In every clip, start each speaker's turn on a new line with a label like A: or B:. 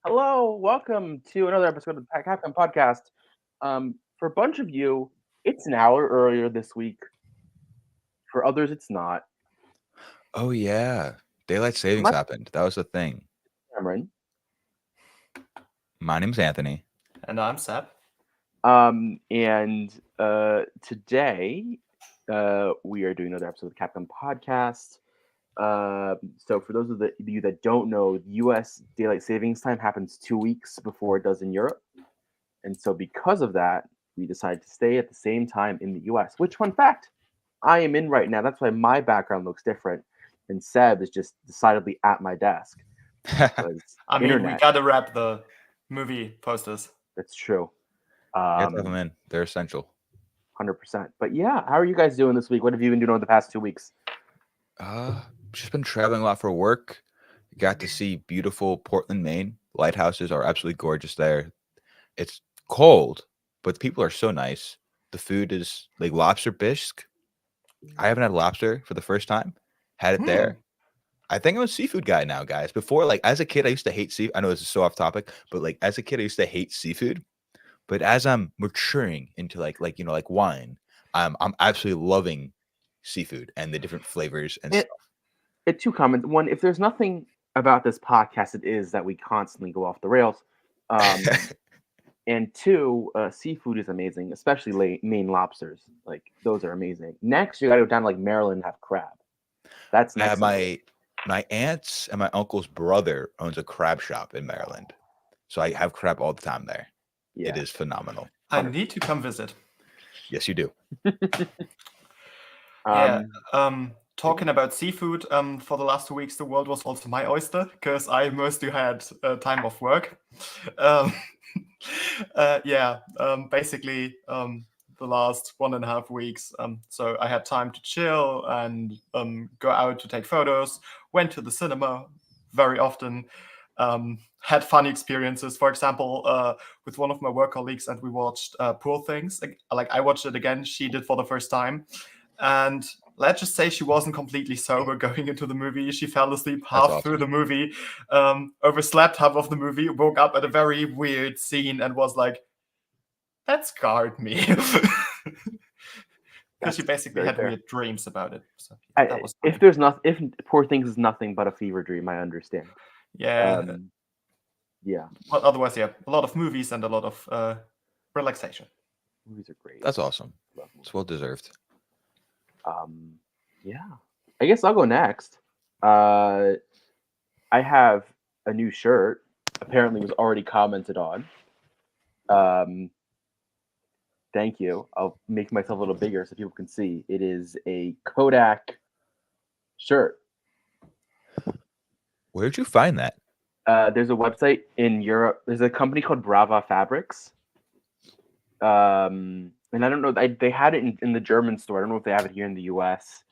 A: Hello, welcome to another episode of the Capcom Podcast. For a bunch of you, it's an hour earlier this week. For others, it's not.
B: Oh yeah, daylight savings
A: My
B: happened. That was the thing.
A: Cameron.
B: My name's Anthony.
C: And I'm Seb.
A: And today we are doing another episode of the Capcom Podcast. So for those of you that don't know, U.S. daylight savings time happens 2 weeks before it does in Europe, and so because of that, we decided to stay at the same time in the U.S. Which, fun fact, I am in right now. That's why my background looks different, and Seb is just decidedly at my desk. Because
C: I mean, we
A: internet.
C: gotta wrap the movie posters.
A: That's true.
B: Get them in. They're essential.
A: 100%. But yeah, how are you guys doing this week? What have you been doing over the past 2 weeks?
B: Just been traveling a lot for work. Got to see beautiful Portland, Maine. Lighthouses are absolutely gorgeous there. It's cold, but the people are so nice. The food is like lobster bisque. I haven't had lobster for the first time. Had it there. I think I'm a seafood guy now, guys. Before, like as a kid, I used to hate seafood. I know this is so off topic, but like as a kid, I used to hate seafood. But as I'm maturing into like wine, I'm absolutely loving seafood and the different flavors and stuff.
A: Two comments. One, if there's nothing about this podcast, it is that we constantly go off the rails. And two, seafood is amazing, especially Maine lobsters. Like those are amazing. Next, you got to go down to like Maryland and have crab. That's next.
B: My aunt's and my uncle's brother owns a crab shop in Maryland, so I have crab all the time there. Yeah. It is phenomenal.
C: I need to come visit.
B: Yes, you do.
C: Talking about seafood, for the last 2 weeks, the world was also my oyster because I mostly had time off work. Basically, the last 1.5 weeks. So I had time to chill and go out to take photos, went to the cinema very often, had fun experiences. For example, with one of my work colleagues, and we watched Poor Things. Like I watched it again. She did for the first time. And let's just say she wasn't completely sober going into the movie. She fell asleep half through the movie, overslept half of the movie, woke up at a very weird scene and was like, that scarred me. Because she basically had weird dreams about it. So that was funny.
A: If Poor Things is nothing but a fever dream, I understand.
C: Yeah.
A: Yeah.
C: But otherwise, yeah, a lot of movies and a lot of relaxation.
A: Movies are great.
B: That's awesome. It's well deserved.
A: Yeah. I guess I'll go next. I have a new shirt. Apparently, was already commented on. Thank you. I'll make myself a little bigger so people can see. It is a Kodak shirt.
B: Where'd you find that?
A: There's a website in Europe. There's a company called Brava Fabrics. And I don't know. They had it in the German store. I don't know if they have it here in the U.S.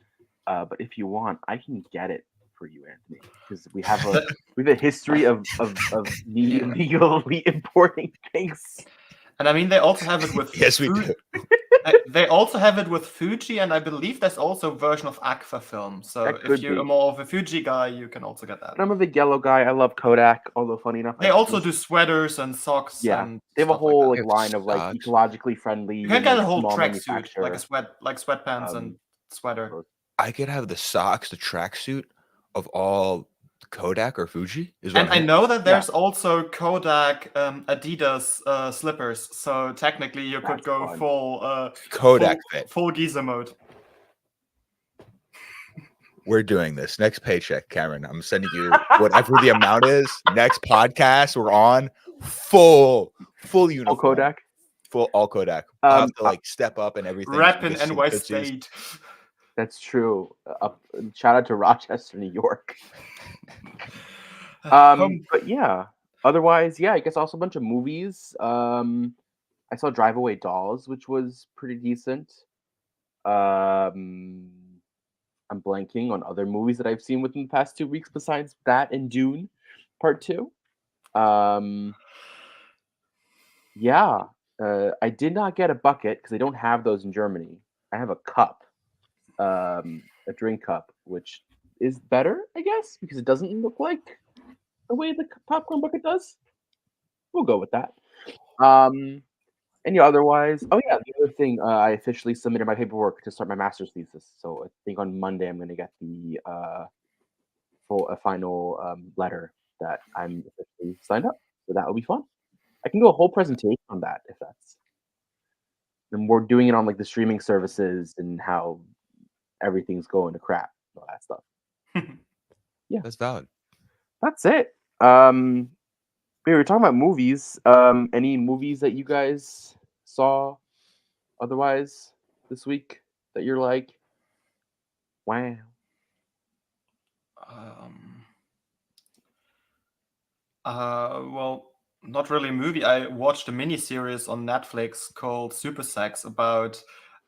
A: But if you want, I can get it for you, Anthony, because we have a history of me illegally importing things.
C: And I mean, they also have it with
B: yes, we do.
C: They also have it with Fuji, and I believe there's also a version of Agfa film. So if you're more of a Fuji guy, you can also get that.
A: I'm a big yellow guy. I love Kodak, although funny enough,
C: they also do sweaters and socks.
A: Yeah,
C: and
A: they have a whole
C: like
A: line of like ecologically friendly.
C: You can get a whole tracksuit, like sweatpants and sweater.
B: I could have the socks, the tracksuit of all Kodak or Fuji.
C: And I know that there's also Kodak Adidas slippers, so technically you could go full
B: Kodak fit,
C: full geezer mode.
B: We're doing this next paycheck, Cameron. I'm sending you whatever the amount is. Next podcast, we're on full uniform.
A: All Kodak,
B: all Kodak. I have to like step up and everything.
C: Rep in NY State.
A: That's true. Shout out to Rochester, New York. But yeah, otherwise, yeah, I guess also a bunch of movies. I saw Drive Away Dolls, which was pretty decent. I'm blanking on other movies that I've seen within the past 2 weeks besides that and Dune Part 2. I did not get a bucket because they don't have those in Germany. I have a cup. A drink cup, which is better, I guess, because it doesn't look like the way the popcorn bucket does. We'll go with that. Um, and yeah, otherwise, oh yeah, the other thing, I officially submitted my paperwork to start my master's thesis. So I think on Monday I'm going to get the final letter that I'm officially signed up. So that will be fun. I can do a whole presentation on that if that's. And we're doing it on like the streaming services and how everything's going to crap, and all that stuff.
B: That's valid.
A: That's it. We were talking about movies. Any movies that you guys saw otherwise this week that you're like, wow?
C: Um, well, not really a movie. I watched a mini series on Netflix called Super Sex about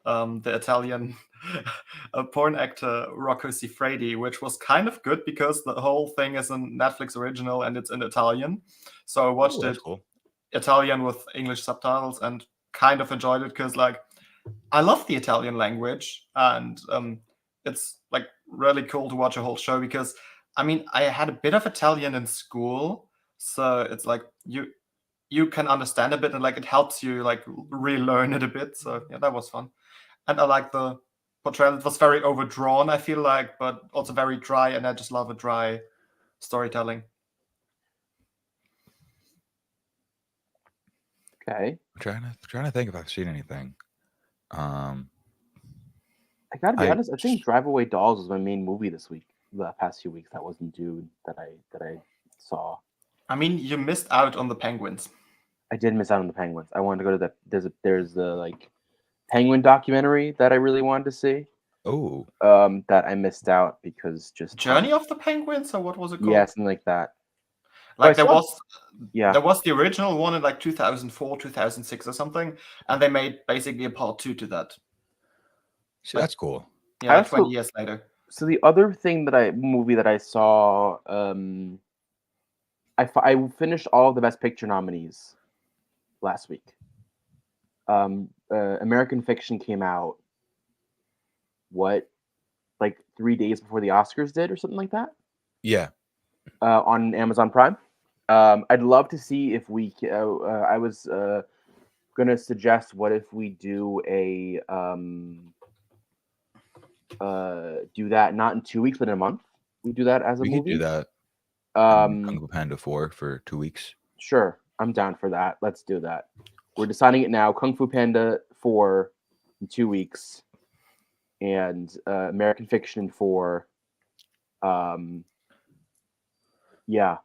C: the Italian porn actor Rocco Siffredi, which was kind of good because the whole thing is a Netflix original and it's in Italian. So I watched
B: That's
C: it
B: cool.
C: Italian with English subtitles and kind of enjoyed it because, like, I love the Italian language and it's like really cool to watch a whole show because I mean I had a bit of Italian in school, so it's like you can understand a bit and like it helps you like relearn it a bit. So yeah, that was fun. And I like the portrayal. It was very overdrawn, I feel like, but also very dry, and I just love a dry storytelling.
A: Okay,
B: Trying to think if I've seen anything. Um,
A: I gotta be
B: I
A: honest. I think Drive Away Dolls was my main movie this week. The past few weeks, that wasn't Dune that I saw.
C: I mean, you missed out on the penguins.
A: I did miss out on the Penguins. I wanted to go to the there's the like Penguin documentary that I really wanted to see.
B: oh
A: That I missed out because just
C: Journey of the Penguins, or what was it
A: yeah,
C: called?
A: something like that. But I
C: Like there
A: saw
C: was
A: yeah.
C: there was the original one in like 2004, 2006 or something, and they made basically a part 2 to that.
B: see,
C: Like
B: that's cool.
C: yeah,
A: I
C: like
A: also
C: 20 years later.
A: so the other thing that movie that I saw, I finished all of the Best Picture nominees last week. American Fiction came out what like 3 days before the Oscars did or something like that
B: Yeah,
A: on Amazon Prime. I'd love to see if we. I was gonna suggest what if we do a do that not in 2 weeks but in a month. We do that as a
B: we could do
A: movie.
B: that. Kung
A: Um,
B: Fu Panda 4 for 2 weeks.
A: Sure, I'm down for that. Let's do that. We're deciding it now. Kung Fu Panda 4 in 2 weeks, and American Fiction 4. Yeah.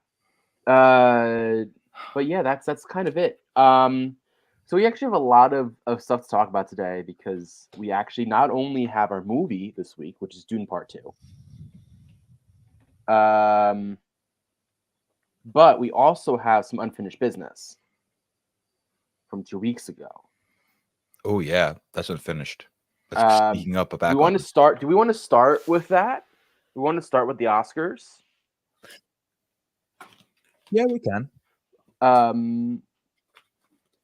A: But yeah, that's kind of it. So we actually have a lot of stuff to talk about today because we actually not only have our movie this week, which is Dune Part 2, but we also have some unfinished business from 2 weeks ago.
B: Oh yeah, that's unfinished. That's sneaking up a back.
A: Do we want to start with that? We want to start with the Oscars.
B: Yeah, we can.
A: Um,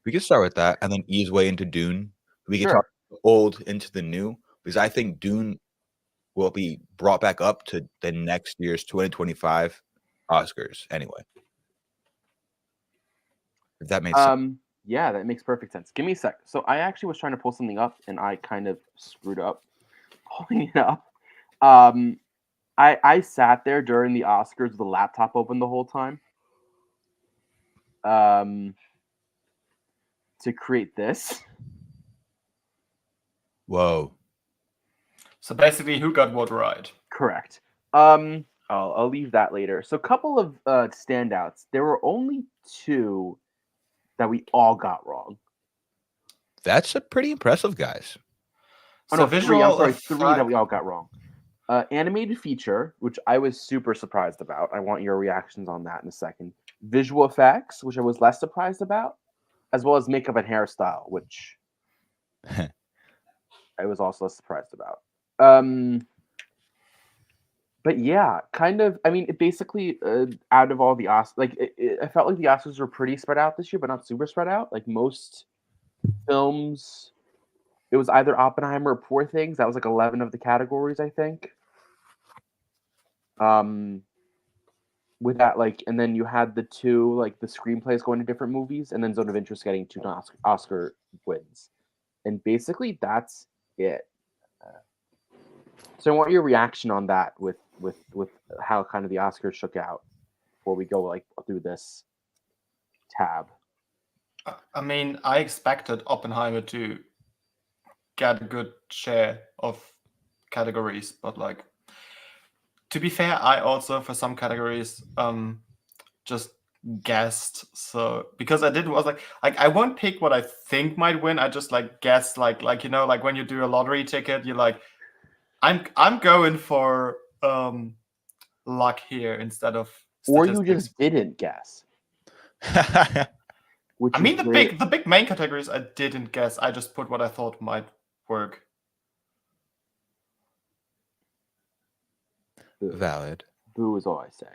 B: We can start with that and then ease way into Dune. We can
A: Sure.
B: talk the old into the new because I think Dune will be brought back up to the next year's 2025 Oscars anyway. If that makes sense.
A: Yeah, that makes perfect sense. Give me a sec. So I actually was trying to pull something up and I kind of screwed up pulling it up. I sat there during the Oscars with the laptop open the whole time. To create this.
B: Whoa.
C: So basically, who got what right?
A: Correct. I'll leave that later. So a couple of standouts. There were only 2 that we all got wrong.
B: That's a pretty impressive, guys.
A: Oh,
C: So
A: no, 3. I'm
C: visual
A: sorry, 3 that
C: effect-
A: we all got wrong. Animated feature, which I was super surprised about. I want your reactions on that in a second. Visual effects, which I was less surprised about, as well as makeup and hairstyle, which I was also less surprised about. But yeah, kind of. I mean, it basically out of all the Oscars, like I felt like the Oscars were pretty spread out this year, but not super spread out. Like most films, it was either Oppenheimer or Poor Things. That was like 11 of the categories, I think. with that, like, and then you had the two, like, the screenplays going to different movies, and then Zone of Interest getting 2 Oscar wins, and basically that's it. So I want your reaction on that with how kind of the Oscars shook out before we go like through this tab.
C: I mean, I expected Oppenheimer to get a good share of categories, but like, to be fair, I also for some categories just guessed. So because I didn't was like I won't pick what I think might win. I just like guess like like when you do a lottery ticket, you're like, I'm going for luck here instead of
A: Or
C: statistics.
A: you just didn't guess. Which
C: I mean,
A: is
C: the big main categories I didn't guess. I just put what I thought might work.
B: Valid.
A: Boo is all I say.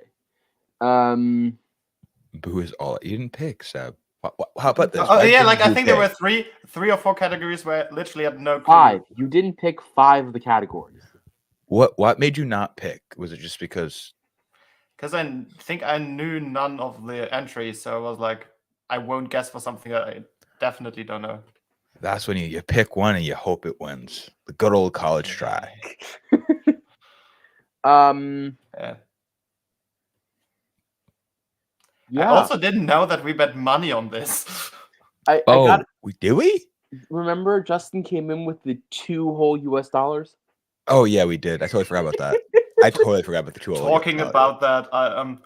B: Boo is all. You didn't pick, Seb. How about this?
C: Oh yeah,
B: didn't
C: like I
B: you
C: think there were
B: pick?
C: three or four categories where I literally had no clue.
A: 5. You didn't pick 5 of the categories.
B: What made you not pick? Was it just because?
C: Because I think I knew none of the entries, so I was like, I won't guess for something that I definitely don't know.
B: That's when you pick one and you hope it wins. The good old college try.
C: Yeah.
A: Yeah.
C: I also didn't know that we bet money on this.
A: I got.
B: Did we?
A: Remember, Justin came in with the 2 whole US dollars.
B: Oh yeah, we did. I totally forgot about that. I totally forgot about the 2
C: Talking about that,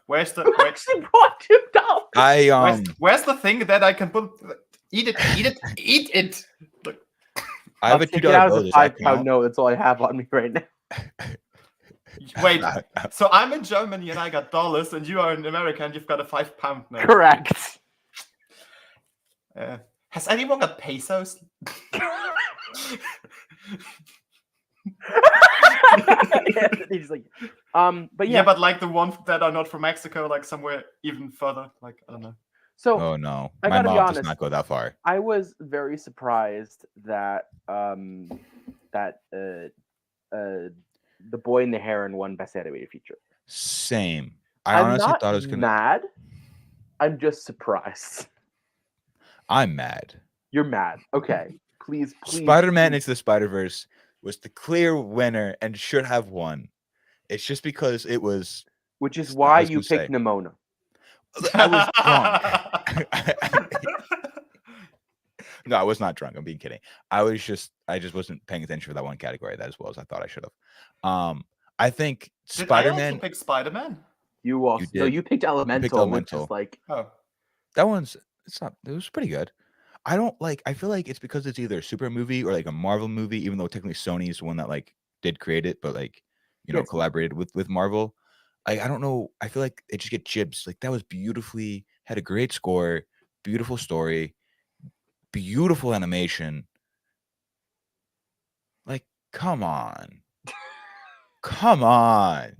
C: where's the
A: Actually bought $2.
C: where's the thing that I can put? Eat it. Look.
B: I have a $2 bill.
A: It's a £5 note. That's all I have on me right now.
C: Wait, so I'm in Germany and I got dollars, and you are in America and you've got a £5 note.
A: Correct.
C: Has anyone got pesos?
A: He's like, but yeah,
C: but like the ones that are not from Mexico, like somewhere even further, like I don't know.
A: So,
B: oh no,
A: I
B: my
A: gotta be
B: mom
A: honest,
B: does not go that far.
A: I was very surprised that The Boy and the Heron won Best Animated Feature.
B: Same. I
A: I'm
B: honestly
A: not
B: thought it was gonna.
A: mad. I'm just surprised.
B: I'm mad.
A: You're mad. Okay. Please.
B: Spider-Man Into the Spider-Verse was the clear winner and should have won. It's just because it was.
A: Which is why you picked Nimona.
B: I was drunk. No, I was not drunk. I'm being kidding. I just wasn't paying attention for that one category that as well as I thought I should have. I think Spider-Man.
C: Did I also pick Spider-Man?
A: You also you picked Elemental, which is like
B: that one's it was pretty good. I feel like it's because it's either a super movie or like a Marvel movie, even though technically Sony is the one that like did create it, but like collaborated with Marvel. I don't know. I feel like they just get jibs. Like that was had a great score, beautiful story, beautiful animation. Like, come on. Come on.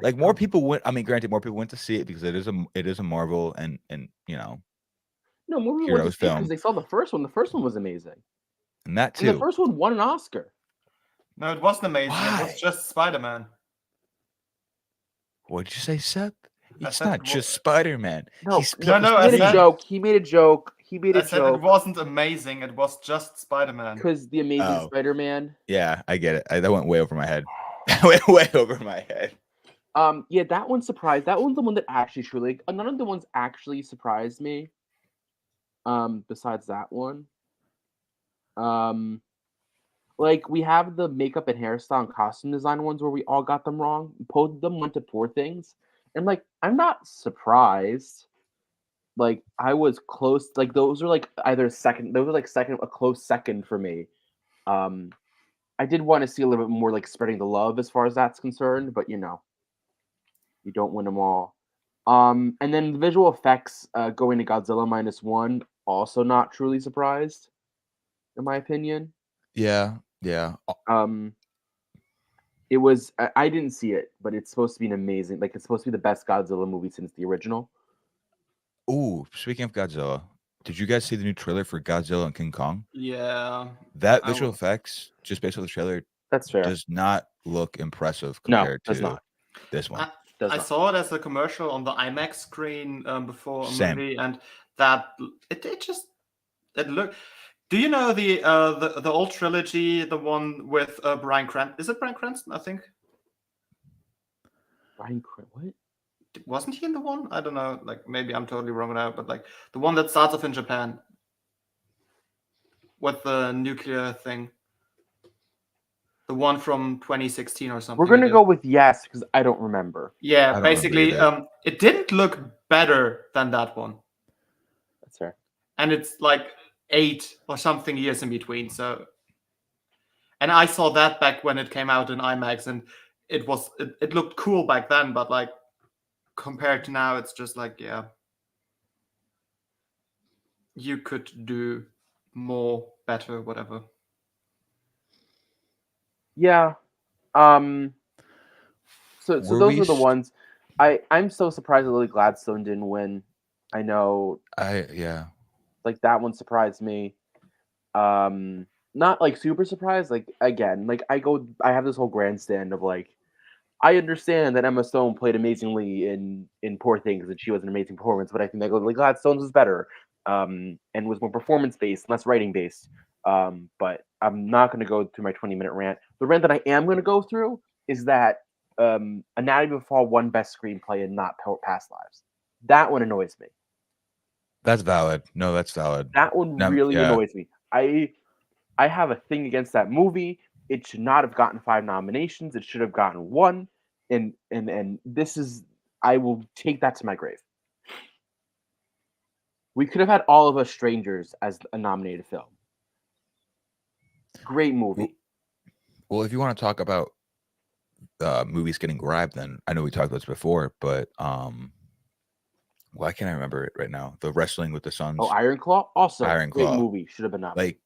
B: Like more people went. I mean, granted, more people went to see it because it is a Marvel and
A: no more people went to see it because they saw the first one. The first one was amazing,
B: and that too.
A: And the first one won an Oscar.
C: No, it wasn't amazing.
B: Why?
C: It was just Spider-Man.
B: What did you say, Seb? It's not just Spider-Man.
A: No,
C: he made
A: a joke. He made a joke.
C: I said it wasn't amazing. It was just Spider-Man.
A: Because the Amazing Spider-Man.
B: Yeah, I get it. That went way over my head. That went way over my head.
A: Yeah, that one surprised. That one's the one that actually truly. None of the ones actually surprised me. Besides that one. Like we have the makeup and hairstyle and costume design ones where we all got them wrong. Both of them went to Poor Things, and like I'm not surprised. Like I was close. Like those are like either second. Those are like a close second for me. I did want to see a little bit more like spreading the love as far as that's concerned, but you don't win them all. And then the visual effects going to Godzilla -1, also not truly surprised, in my opinion.
B: Yeah.
A: It was. I didn't see it, but it's supposed to be an amazing. Like it's supposed to be the best Godzilla movie since the original.
B: Ooh, speaking of Godzilla, did you guys see the new trailer for Godzilla and King Kong?
C: Yeah.
B: That visual effects, just based on the trailer,
A: that's fair.
B: Does not look impressive compared to this one.
C: I
A: not.
C: saw it as a commercial on the IMAX screen before a
B: Same.
C: movie, and that it looked. Do you know the old trilogy, the one with Bryan Cranston? Is it Bryan Cranston? I think.
A: What?
C: Wasn't he in the one? I don't know. Like maybe I'm totally wrong now, but like the one that starts off in Japan with the nuclear thing. The one from 2016 or something.
A: We're gonna go with yes because I don't remember.
C: Yeah,
B: I don't remember
C: basically,
B: either.
C: it didn't look better than that one,
A: That's fair.
C: and it's like 8 or something years in between. So, and I saw that back when it came out in IMAX, and it looked cool back then, but like compared to now, it's just like you could do more, better, whatever.
A: Yeah. So
B: Were
A: those
B: we
A: are the
B: s-
A: ones. I'm so surprised that Lily Gladstone didn't win. I know,
B: yeah.
A: like that one surprised me. Not like super surprised. Like again, like I have this whole grandstand of like, I understand that Emma Stone played amazingly in Poor Things and she was an amazing performance, but I think that Lily Gladstone's was better, and was more performance based, less writing based. But I'm not going to go through my 20-minute rant. The rant that I am going to go through is that Anatomy of a Fall won Best Screenplay and not Past Lives. That one annoys me.
B: That's valid. No, that's valid.
A: That one really
B: Yeah.
A: annoys me. I have a thing against that movie. It should not have gotten 5 nominations. It should have gotten 1. And this is, I will take that to my grave. We could have had All of Us Strangers as a nominated film. Great movie.
B: Well, if you want to talk about movies getting grabbed, then I know we talked about this before, but why can't I remember it right now? The Wrestling with the Suns.
A: Oh, Iron Claw, also
B: Iron
A: great
B: Claw.
A: movie. Should have been nominated.
B: Like,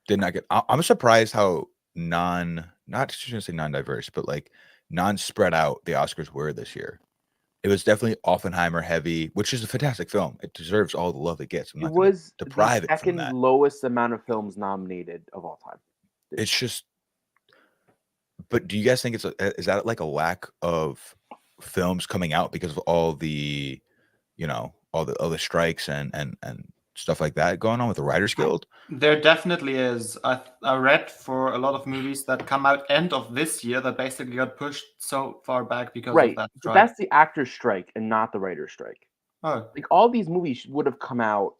B: did not get. I'm surprised how not shouldn't say non-diverse, but like non-spread out the Oscars were this year. It was definitely Oppenheimer heavy, which is a fantastic film. It deserves all the love it gets. I'm
A: It
B: not going to
A: was the
B: deprive it from
A: second
B: that.
A: lowest amount of films nominated of all time.
B: It's just. But do you guys think is that like a lack of films coming out because of all the, all the strikes and stuff like that going on with the Writers Guild?
C: There definitely is. I read for a lot of movies that come out end of this year that basically got pushed so far back because of
A: Right,
C: that
A: but
C: strike.
A: that's the actor's strike and not the writer's strike.
C: Oh,
A: Like all these movies would have come out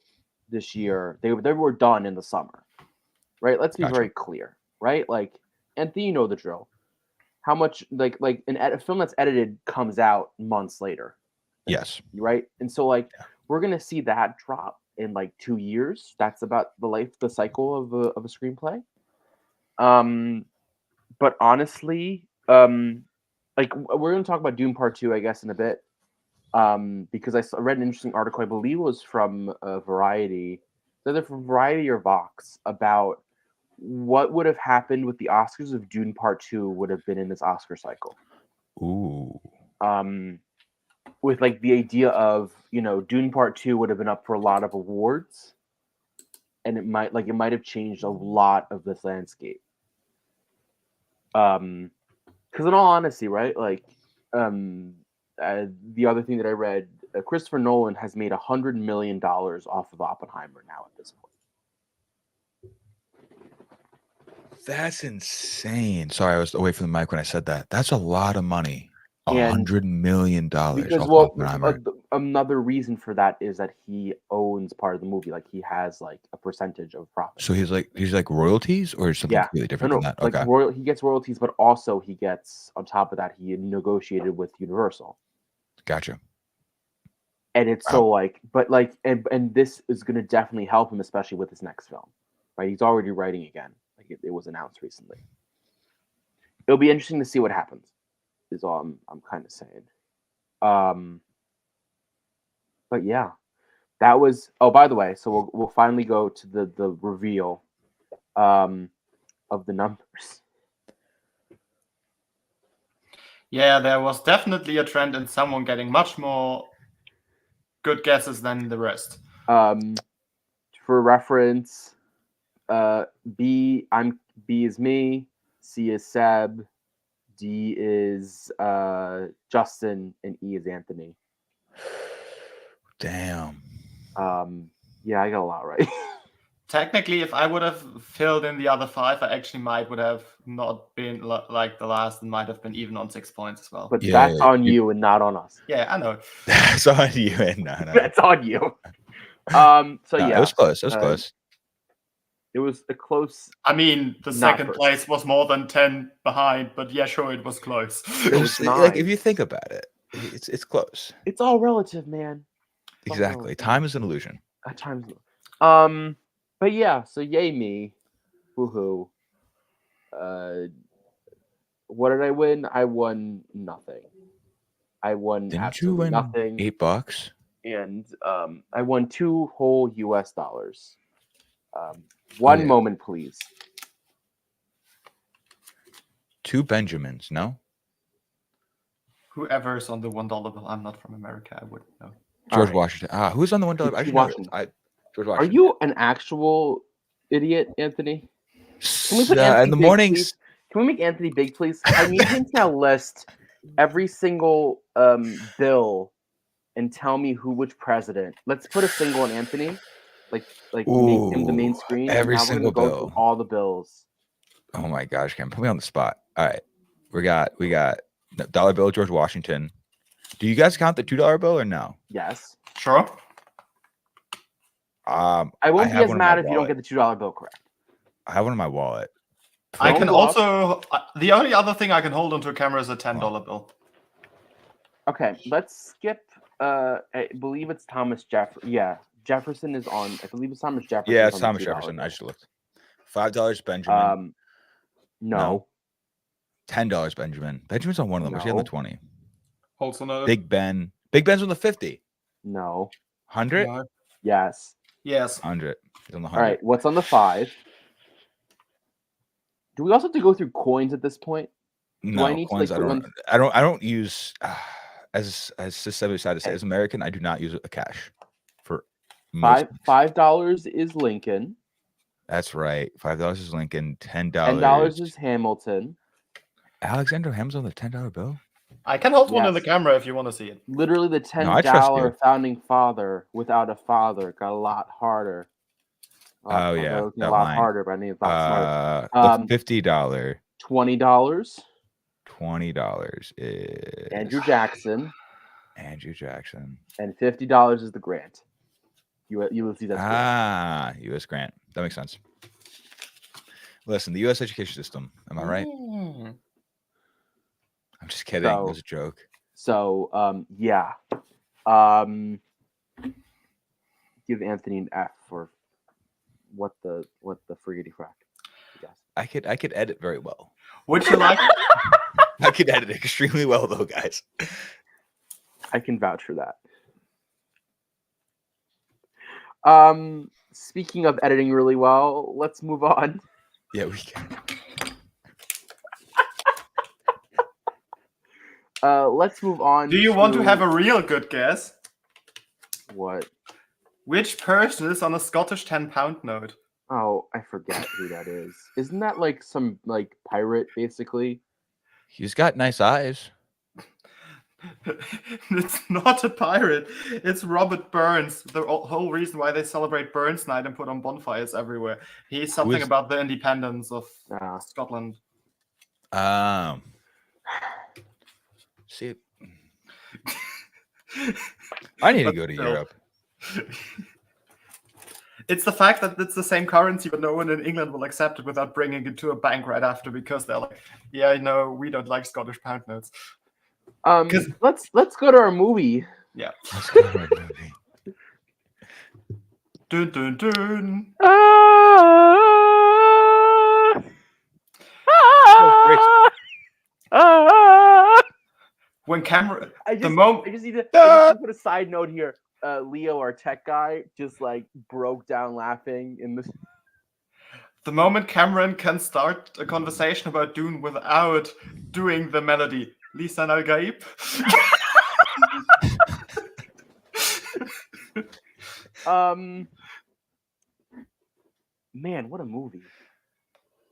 A: this year. They were done in the summer, right? Let's be
B: Gotcha.
A: very clear, right? Like, and you know the drill. How much like a film that's edited comes out months later,
B: Yes.
A: right? And so like we're gonna see that drop in like 2 years. That's about the cycle of a screenplay. But honestly, like we're gonna talk about Dune Part 2, I guess, in a bit. Because read an interesting article, I believe it was from Variety, either from Variety or Vox, about what would have happened with the Oscars if Dune Part 2 would have been in this Oscar cycle.
B: Ooh.
A: With like the idea of, Dune Part 2 would have been up for a lot of awards, and it might have changed a lot of this landscape. Because in all honesty, right, like the other thing that I read, Christopher Nolan has made $100 million off of Oppenheimer now at this point.
B: That's insane. Sorry, I was away from the mic when I said that. That's a lot of money.
A: And
B: $100 million
A: because
B: off Oppenheimer.
A: Another reason for that is that he owns part of the movie, like he has like a percentage of profit.
B: So he's like royalties or something completely different than that?
A: Like
B: Okay.
A: he gets royalties, but also he gets, on top of that, he negotiated with Universal.
B: Gotcha.
A: And it's so like, but like, and this is going to definitely help him, especially with his next film, right? He's already writing again. Like it was announced recently. It'll be interesting to see what happens. Is all I'm kind of saying. But yeah, that was. Oh, by the way, so we'll finally go to the reveal, of the numbers.
C: yeah, there was definitely a trend in someone getting much more good guesses than the rest.
A: For reference, B is me, C is Seb, D is Justin, and E is Anthony.
B: Damn.
A: Yeah, I got a lot right.
C: Technically, if I would have filled in the other 5, I actually would have not been like the last and might have been even on 6 points as well.
A: But that's on you and not on us.
C: Yeah, I know.
B: That's on you. And no.
A: That's on you. So
B: No,
A: yeah,
B: it was close. It was close.
A: It was a close.
C: I mean, the
A: Not
C: second
A: first.
C: place was more than 10 behind, but yeah, sure, it was close.
A: It was
B: It's like
A: 9.
B: if you think about it, it's close.
A: It's all relative, man. It's all
B: Exactly.
A: relative.
B: Time is an illusion.
A: At times. But yeah, so yay me. Woohoo. What did I win? I won nothing. I won
B: Didn't you
A: absolutely
B: win
A: nothing.
B: $8?
A: And I won 2 whole US dollars. One moment, please.
B: 2 Benjamins, no?
C: Whoever's on the $1 bill, I'm not from America, I wouldn't know.
B: George
A: right.
B: Washington. Who's on the $1? I should know this. George
A: Are
B: Washington.
A: you an actual idiot, Anthony? Can we put
B: in
A: Anthony
B: the
A: big,
B: mornings?
A: please? Can we make Anthony big, please? I need him to list every single bill and tell me which president. Let's put a single on Anthony, like make him the main screen.
B: Every
A: and now
B: single
A: we're gonna go
B: bill.
A: through all the bills.
B: Oh my gosh, Cam, put me on the spot. All right, we got dollar bill George Washington. Do you guys count the $2 bill or no?
A: Yes.
C: Sure.
A: I won't be as mad if you don't get the $2 bill correct.
B: I have one in my wallet.
C: I can also. The only other thing I can hold onto a camera is a $10 bill.
A: Okay, let's skip. I believe it's Thomas Jefferson. Yeah, Jefferson is on. I believe it's Thomas Jefferson.
B: Yeah, it's Thomas Jefferson. Bill. I just looked. $5 Benjamin.
A: No.
B: $10 Benjamin. Benjamin's on one of them. Is he on the 20?
C: Also noted.
B: Big Ben. Big Ben's on the 50.
A: No.
B: 100?
C: No.
A: Yes.
B: 100. He's on the 100.
A: All right. What's on the 5? Do we also have to go through coins at this point?
B: No, coins. I don't use. As Sis decided to say, as American, I do not use a cash for
A: $5 is Lincoln.
B: That's right. $5 is Lincoln. $10.
A: $10 is Hamilton.
B: Alexander Hamilton's on the $10 bill.
C: I can hold one in the camera if you want to see it.
A: Literally, the $10 founding father without a father got a lot harder.
B: Oh yeah,
A: a lot harder, but I think it's not
B: smart. The $50.
A: $20.
B: $20 is
A: Andrew Jackson.
B: And
A: $50 is the grant. Ulysses S.
B: Grant. U.S. grant. That makes sense. Listen, the U.S. education system. Am I right? I'm just kidding. It was a joke.
A: So, yeah. Give Anthony an F for what the friggity frack.
B: I could edit very well.
C: Would you like?
B: I could edit extremely well, though, guys.
A: I can vouch for that. Speaking of editing really well, let's move on.
B: Yeah, we can.
A: Let's move on.
C: Do you want to have a real good guess?
A: What?
C: Which person is on a Scottish £10 note?
A: Oh, I forget who that is. Isn't that like some pirate, basically?
B: He's got nice eyes.
C: It's not a pirate. It's Robert Burns. The whole reason why they celebrate Burns Night and put on bonfires everywhere. He's something about the independence of Scotland.
B: See, I need to go to Europe.
C: It's the fact that it's the same currency, but no one in England will accept it without bringing it to a bank right after because they're like, yeah, no, we don't like Scottish pound notes.
A: Let's go to our movie.
C: Yeah.
B: Let's go to our movie.
C: Dun dun dun. When camera,
A: I just need to put a side note here. Leo, our tech guy, just broke down laughing in this.
C: The moment Cameron can start a conversation about Dune without doing the melody, Lisan al-Gaib.
A: Man, what a movie!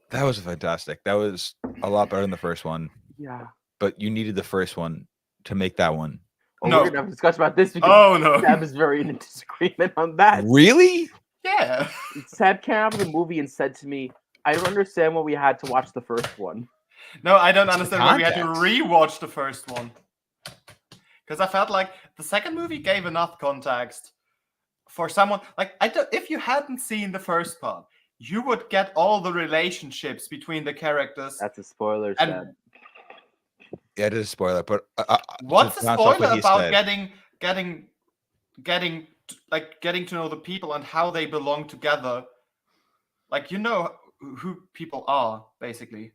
B: That was fantastic. That was a lot better than the first one.
A: Yeah.
B: but you needed the first one to make that one.
A: Oh,
C: No.
A: we're gonna have a discussion about this because
C: Oh no.
A: Seb is very in disagreement on that.
B: Really?
C: Yeah.
A: Seb came out of the movie and said to me, "I don't understand why we had to watch the first one."
C: No, I don't
B: It's the
C: understand why we had to
B: context.
C: rewatch the first one. Because I felt like the second movie gave enough context for someone like if you hadn't seen the first part, you would get all the relationships between the characters.
A: That's a spoiler,
C: And
A: Seb.
B: Yeah, it is a spoiler, but
C: what's
B: to
C: the
B: bounce off
C: spoiler
B: what he
C: about
B: said,
C: getting to know the people and how they belong together? Like you know who people are, basically.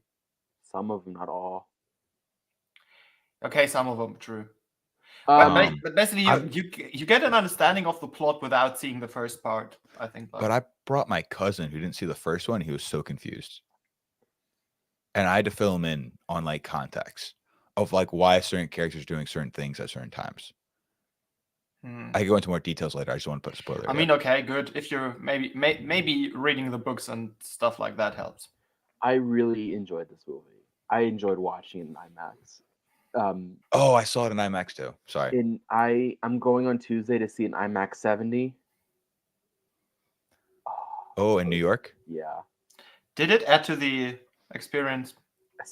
A: Some of them, not all.
C: Okay, some of them, true.
A: Um,
C: But basically, you get an understanding of the plot without seeing the first part. I think.
B: but I brought my cousin who didn't see the first one. He was so confused, and I had to fill him in on like context of like why certain characters are doing certain things at certain times. I can go into more details later. I just want to put a spoiler.
C: I mean, okay, good. If you're maybe reading the books and stuff like that helps.
A: I really enjoyed this movie. I enjoyed watching it in IMAX.
B: Oh, I saw it in IMAX too. Sorry.
A: I'm going on Tuesday to see an IMAX 70.
B: Oh, in New York?
A: Yeah.
C: Did it add to the experience?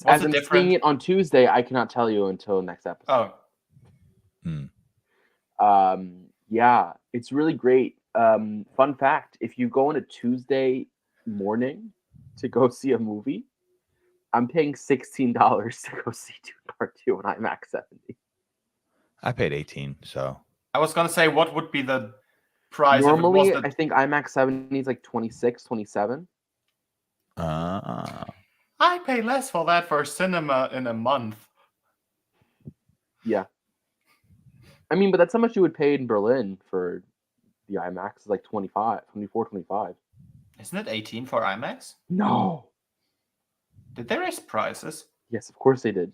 A: As
C: it
A: I'm
C: different?
A: seeing it on Tuesday, I cannot tell you until next episode. Yeah, it's really great. Fun fact, if you go on a Tuesday morning to go see a movie, I'm paying $16 to go see Dune Part 2 on IMAX 70.
B: I paid 18, so
C: I was gonna say, what would be the price?
A: Normally,
C: if it was
A: I think IMAX 70 is like 26, 27.
C: I pay less for that for cinema in a month.
A: Yeah. I mean, but that's how much you would pay in Berlin for the IMAX. It's like 25, 24, 25.
C: Isn't it 18 for IMAX?
A: No.
C: Did they raise prices?
A: Yes, of course they did.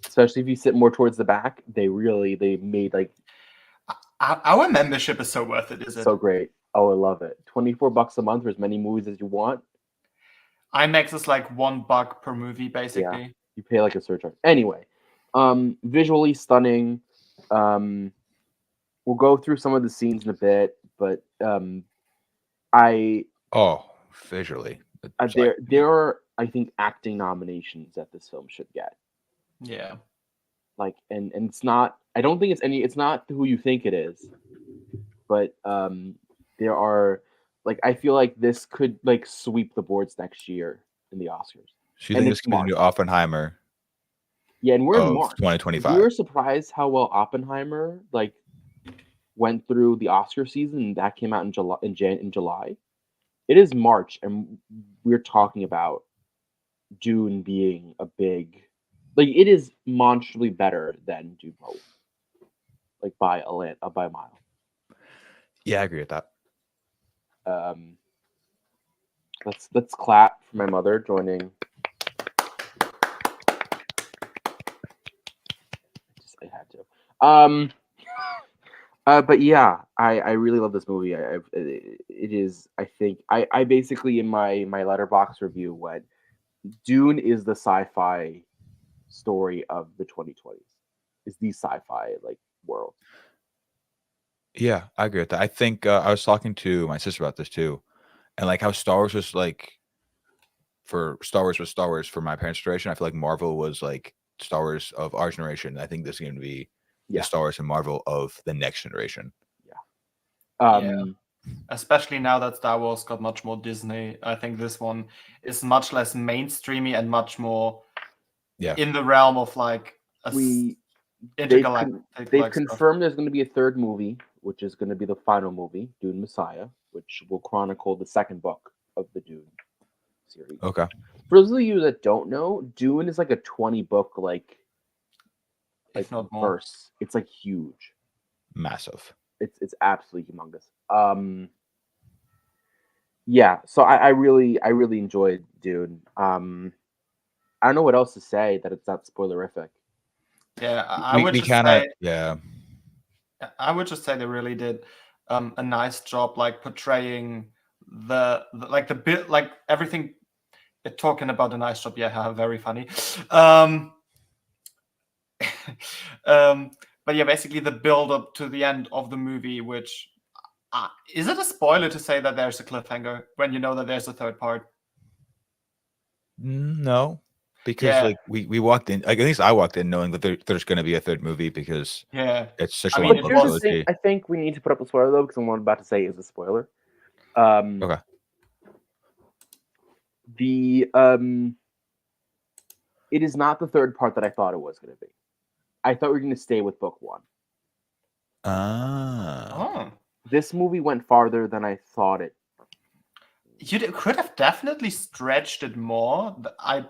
A: Especially if you sit more towards the back, they made like
C: our membership is so worth it, is it?
A: So great. Oh, I love it. $24 a month for as many movies as you want.
C: IMAX is like $1 per movie, basically.
A: Yeah, you pay like a surcharge. Anyway, visually stunning. We'll go through some of the scenes in a bit, but
B: visually.
A: There are, I think, acting nominations that this film should get.
C: Yeah.
A: Like, and it's not. I don't think it's not who you think it is, but there are, like, I feel like this could like sweep the boards next year in the Oscars.
B: So you think this could be the new Oppenheimer?
A: Yeah, and we're in March
B: 2025.
A: We were surprised how well Oppenheimer like went through the Oscar season, and that came out in July. It is March, and we're talking about Dune being a big, like, it is monstrously better than Dune, like by a mile.
B: Yeah, I agree with that.
A: Let's clap for my mother joining. I had to. But yeah, I really love this movie. It is, I think, I basically in my Letterboxd review went, Dune is the sci-fi story of the 2020s. Is the sci-fi like world.
B: Yeah, I agree with that. I think I was talking to my sister about this too, and like how Star Wars was like, for Star Wars was Star Wars for my parents' generation. I feel like Marvel was like Star Wars of our generation. I think this is going to be the Star Wars and Marvel of the next generation.
C: Yeah. Especially now that Star Wars got much more Disney, I think this one is much less mainstreamy and much more in the realm of like intergalactic.
A: They've confirmed there's going to be a third movie, which is going to be the final movie, Dune Messiah, which will chronicle the second book of the Dune series.
B: Okay.
A: For those of you that don't know, Dune is like a 20-book like
C: if not more.
A: verse. It's like huge,
B: massive.
A: It's absolutely humongous. Yeah, so I really enjoyed Dune. I don't know what else to say that it's not spoilerific.
C: Yeah, I would just say they really did a nice job, like portraying the bit, like everything. Talking about a nice job, yeah, very funny. But yeah, basically the build up to the end of the movie, which is it a spoiler to say that there's a cliffhanger when you know that there's a third part?
B: No, because
C: Yeah,
B: like we walked in, like at least I walked in knowing that there's going to be a third movie because
C: yeah.
B: it's such
C: I
B: a
C: mean,
B: long
C: it
B: book
A: Here's the
C: was
A: thing.
B: trilogy.
A: I think we need to put up a spoiler though, because what I'm about to say is a spoiler.
B: Okay.
A: It is not the third part that I thought it was going to be. I thought we were going to stay with book one.
B: Ah.
C: oh.
A: This movie went farther than I thought it.
C: Could have definitely stretched it more. I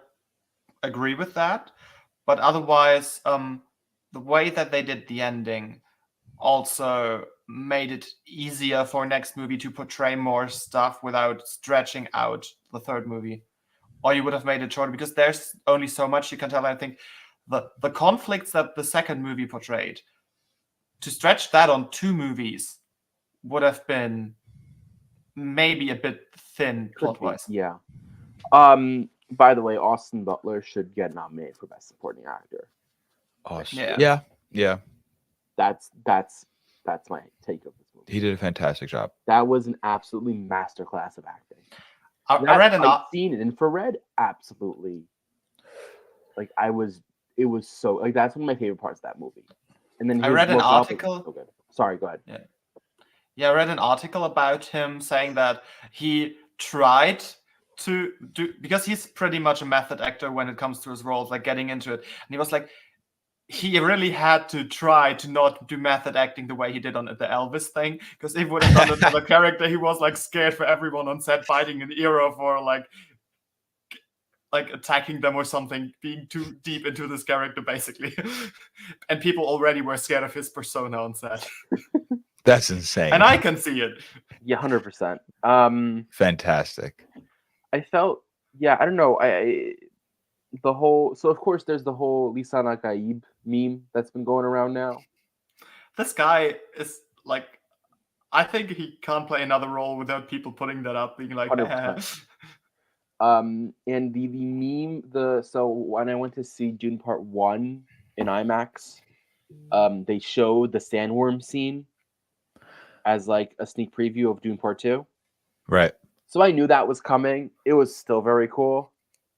C: agree with that, but otherwise, the way that they did the ending also made it easier for next movie to portray more stuff without stretching out the third movie. Or you would have made it shorter because there's only so much you can tell. I think the conflicts that the second movie portrayed, to stretch that on 2 movies would have been maybe a bit thin
A: Could be,
C: plot-wise.
A: yeah. By the way, Austin Butler should get nominated for Best Supporting Actor.
B: Awesome.
C: Yeah.
B: Yeah.
A: That's my take of this movie.
B: He did a fantastic job.
A: That was an absolutely masterclass of acting.
C: I read an
A: fight scene in Infrared, absolutely. Like it was so like that's one of my favorite parts of that movie. And then
C: I read an
A: look up,
C: article.
A: so good. Sorry, go ahead.
C: Yeah, I read an article about him saying that he tried to do, because he's pretty much a method actor when it comes to his roles, like getting into it. And he was like, he really had to try to not do method acting the way he did on the Elvis thing, because if he would have done another character, he was like scared for everyone on set, biting an ear off or like attacking them or something, being too deep into this character basically. And people already were scared of his persona on set.
B: That's insane.
C: And I can see it.
A: Yeah, 100%.
B: Fantastic.
A: I felt, yeah, I don't know. The whole, so of course there's the whole Lisan Akaib meme that's been going around now.
C: This guy is like, I think he can't play another role without people putting that up, being like,
A: 100%. And the meme, so when I went to see Dune Part 1 in IMAX, they showed the sandworm scene as like a sneak preview of Dune Part 2.
B: Right.
A: So I knew that was coming. It was still very cool.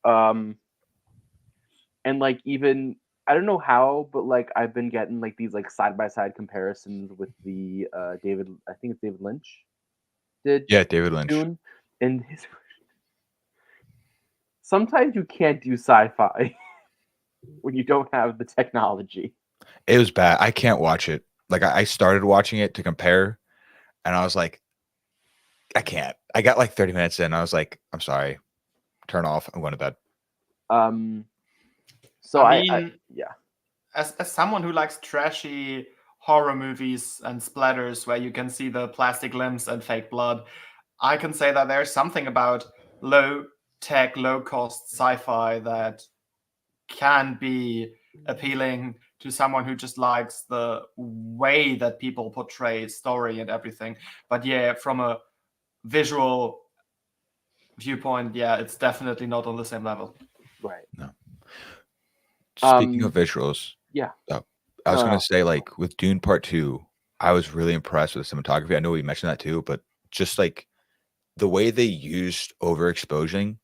A: And like even I don't know how, but like I've been getting like these like side by side comparisons with the David, I think it's David Lynch did.
B: Yeah, David Lynch.
A: Dune, and his sometimes you can't do sci-fi when you don't have the technology.
B: It was bad. I can't watch it. Like I started watching it to compare, and I was like, I can't. I got like 30 minutes in. I was like, I'm sorry. Turn off. I'm going to bed.
A: So
C: I mean,
A: yeah.
C: As someone who likes trashy horror movies and splatters where you can see the plastic limbs and fake blood, I can say that there's something about low tech, low cost sci-fi that can be appealing to someone who just likes the way that people portray story and everything. But yeah, from a visual viewpoint, yeah, it's definitely not on the same level.
A: Right.
B: No. Speaking of visuals,
A: yeah.
B: I was going to say, like, with Dune Part 2, I was really impressed with the cinematography. I know we mentioned that too, but just like the way they used overexposing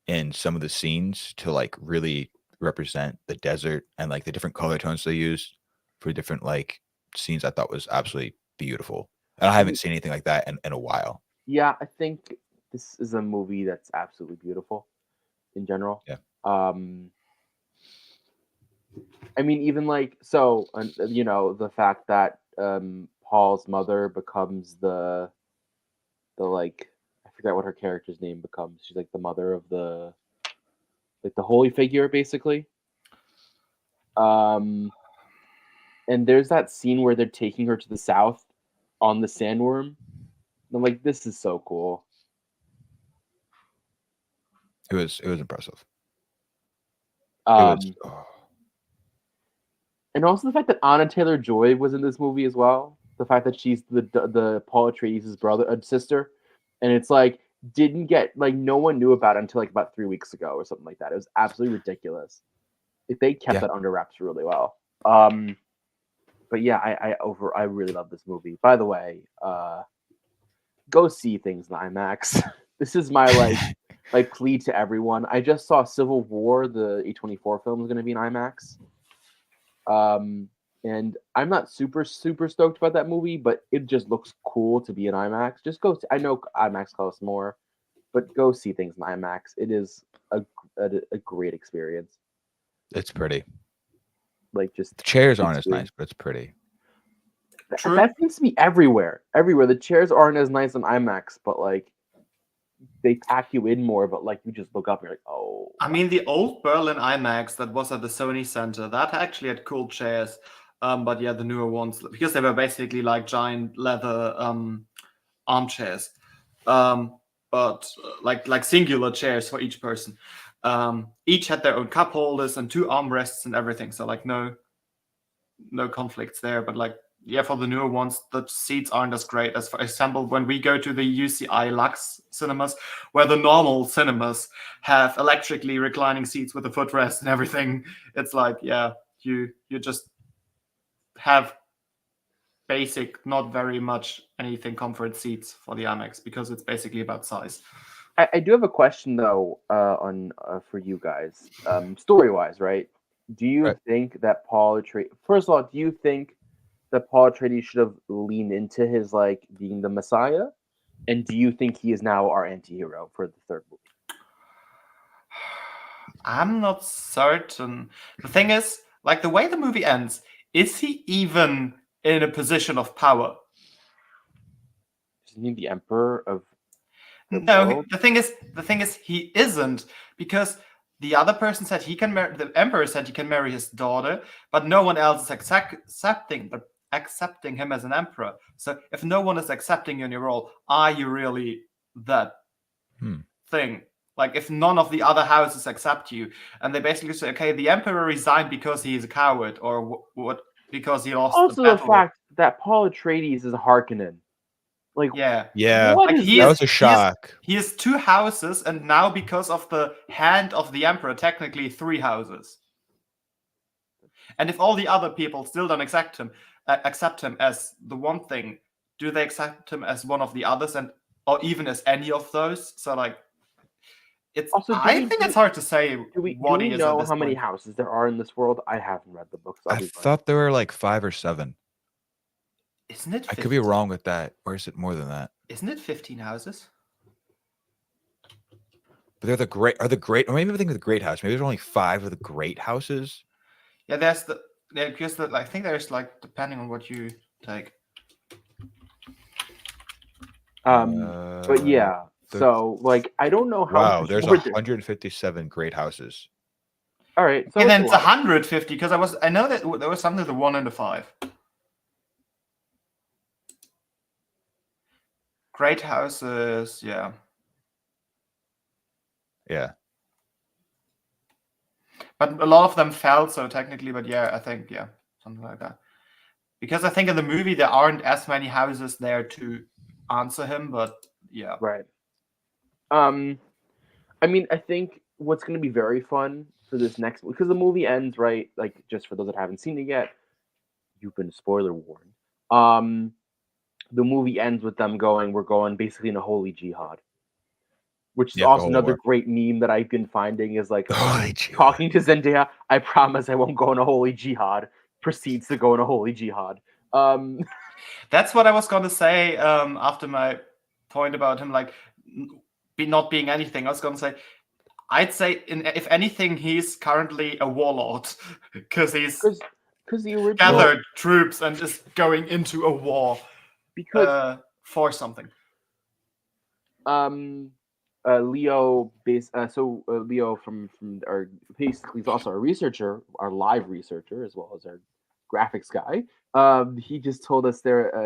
B: in some of the scenes to like really represent the desert and like the different color tones they used for different like scenes, I thought was absolutely beautiful. And I haven't seen anything like that in a while.
A: Yeah, I think this is a movie that's absolutely beautiful in general.
B: Yeah.
A: I mean, even like so, you know, the fact that Paul's mother becomes the like, I forget what her character's name becomes. She's like the mother of the holy figure, basically. And there's that scene where they're taking her to the south on the sandworm. And I'm like, this is so cool.
B: It was impressive.
A: And also the fact that Anna Taylor-Joy was in this movie as well. The fact that she's the Paul Atreides' sister, and it's like didn't get like no one knew about it until like about 3 weeks ago or something like that. It was absolutely ridiculous. They kept
B: Yeah.
A: that under wraps really well. But yeah, I really love this movie. By the way, go see things in IMAX. This is my plea to everyone. I just saw Civil War, the A24 film, is going to be in IMAX. And I'm not super stoked about that movie, but it just looks cool to be in IMAX. Just go. I know IMAX costs more, but go see things in IMAX. It is a great experience.
B: It's pretty.
A: Like just
B: The chairs aren't
A: big
B: as
A: screen.
B: nice, but it's pretty.
C: True.
A: That seems to be everywhere. Everywhere the chairs aren't as nice on IMAX, but like they pack you in more. But like you just look up, and you're like, oh.
C: I mean, the old Berlin IMAX that was at the Sony Center, that actually had cool chairs. But yeah, the newer ones, because they were basically like giant leather armchairs, but like singular chairs for each person. Each had their own cup holders and 2 armrests and everything. So like no conflicts there. But like yeah, for the newer ones, the seats aren't as great as, for example, when we go to the UCI Lux cinemas, where the normal cinemas have electrically reclining seats with a footrest and everything. It's like, yeah, you just have basic, not very much anything comfort seats for the IMAX because it's basically about size.
A: I do have a question though, on for you guys, story wise, right? Do you
B: Right.
A: think that Paul Atreides? First of all, do you think that Paul Atreides should have leaned into his like being the Messiah, and do you think he is now our anti-hero for the third movie?
C: I'm not certain. The thing is, like the way the movie ends, is he even in a position of power?
A: Isn't he the emperor of the
C: No,
A: world?
C: the thing is, he isn't, because the other person said he can marry. The emperor said he can marry his daughter, but no one else is accepting him as an emperor. So if no one is accepting you in your role, are you really that thing? Like if none of the other houses accept you, and they basically say, okay, the emperor resigned because he is a coward, or what? Because he lost
A: Also,
C: the
A: the
C: battle.
A: fact that Paul Atreides is a Harkonnen. Like,
C: Yeah.
B: Yeah,
A: what
C: Like
A: is
C: he
B: that
C: is,
B: was a shock.
C: He has 2 houses, and now because of the hand of the emperor, technically 3 houses. And if all the other people still don't accept him as the one thing, do they accept him as one of the others, and or even as any of those? So like, it's.
A: Also,
C: I think it's hard to say
A: do
C: what
A: we
C: he is
A: know
C: at this
A: how many
C: point.
A: houses there are in this world? I haven't read the books.
B: I thought there were like 5 or 7.
C: Isn't it? 15?
B: I could be wrong with that, or is it more than that?
C: Isn't it 15 houses?
B: But they're the great. Are the great? Or maybe I'm thinking of the great house. Maybe there's only 5 of the great houses.
C: Yeah, there's because I think there's like, depending on what you take.
A: But yeah, so like I don't know how.
B: Wow,
A: much
B: there's
A: more
B: 157 great houses.
A: All right, so
C: And then
A: it's
C: it's
A: a lot.
C: 150 because I know that there was something the 1 and the 5. Great houses, yeah.
B: Yeah.
C: But a lot of them fell, so technically, but yeah, I think, yeah, something like that. Because I think in the movie there aren't as many houses there to answer him, but yeah.
A: Right. I mean, I think what's going to be very fun for this next, because the movie ends right, like just for those that haven't seen it yet, you've been spoiler warned. The movie ends with them we're going basically in a holy jihad, which is
B: Yeah, the
A: also
B: Holy
A: another
B: War.
A: great meme that I've been finding is like
B: Holy jihad.
A: talking to Zendaya. I promise I won't go in a holy jihad. Proceeds to go in a holy jihad.
C: That's what I was going to say after my point about him like not being anything. I was going to say, I'd say if anything, he's currently a warlord because he's
A: the original
C: gathered troops and is going into a war for something.
A: Leo Leo from our basically is also a researcher, our live researcher, as well as our graphics guy. He just told us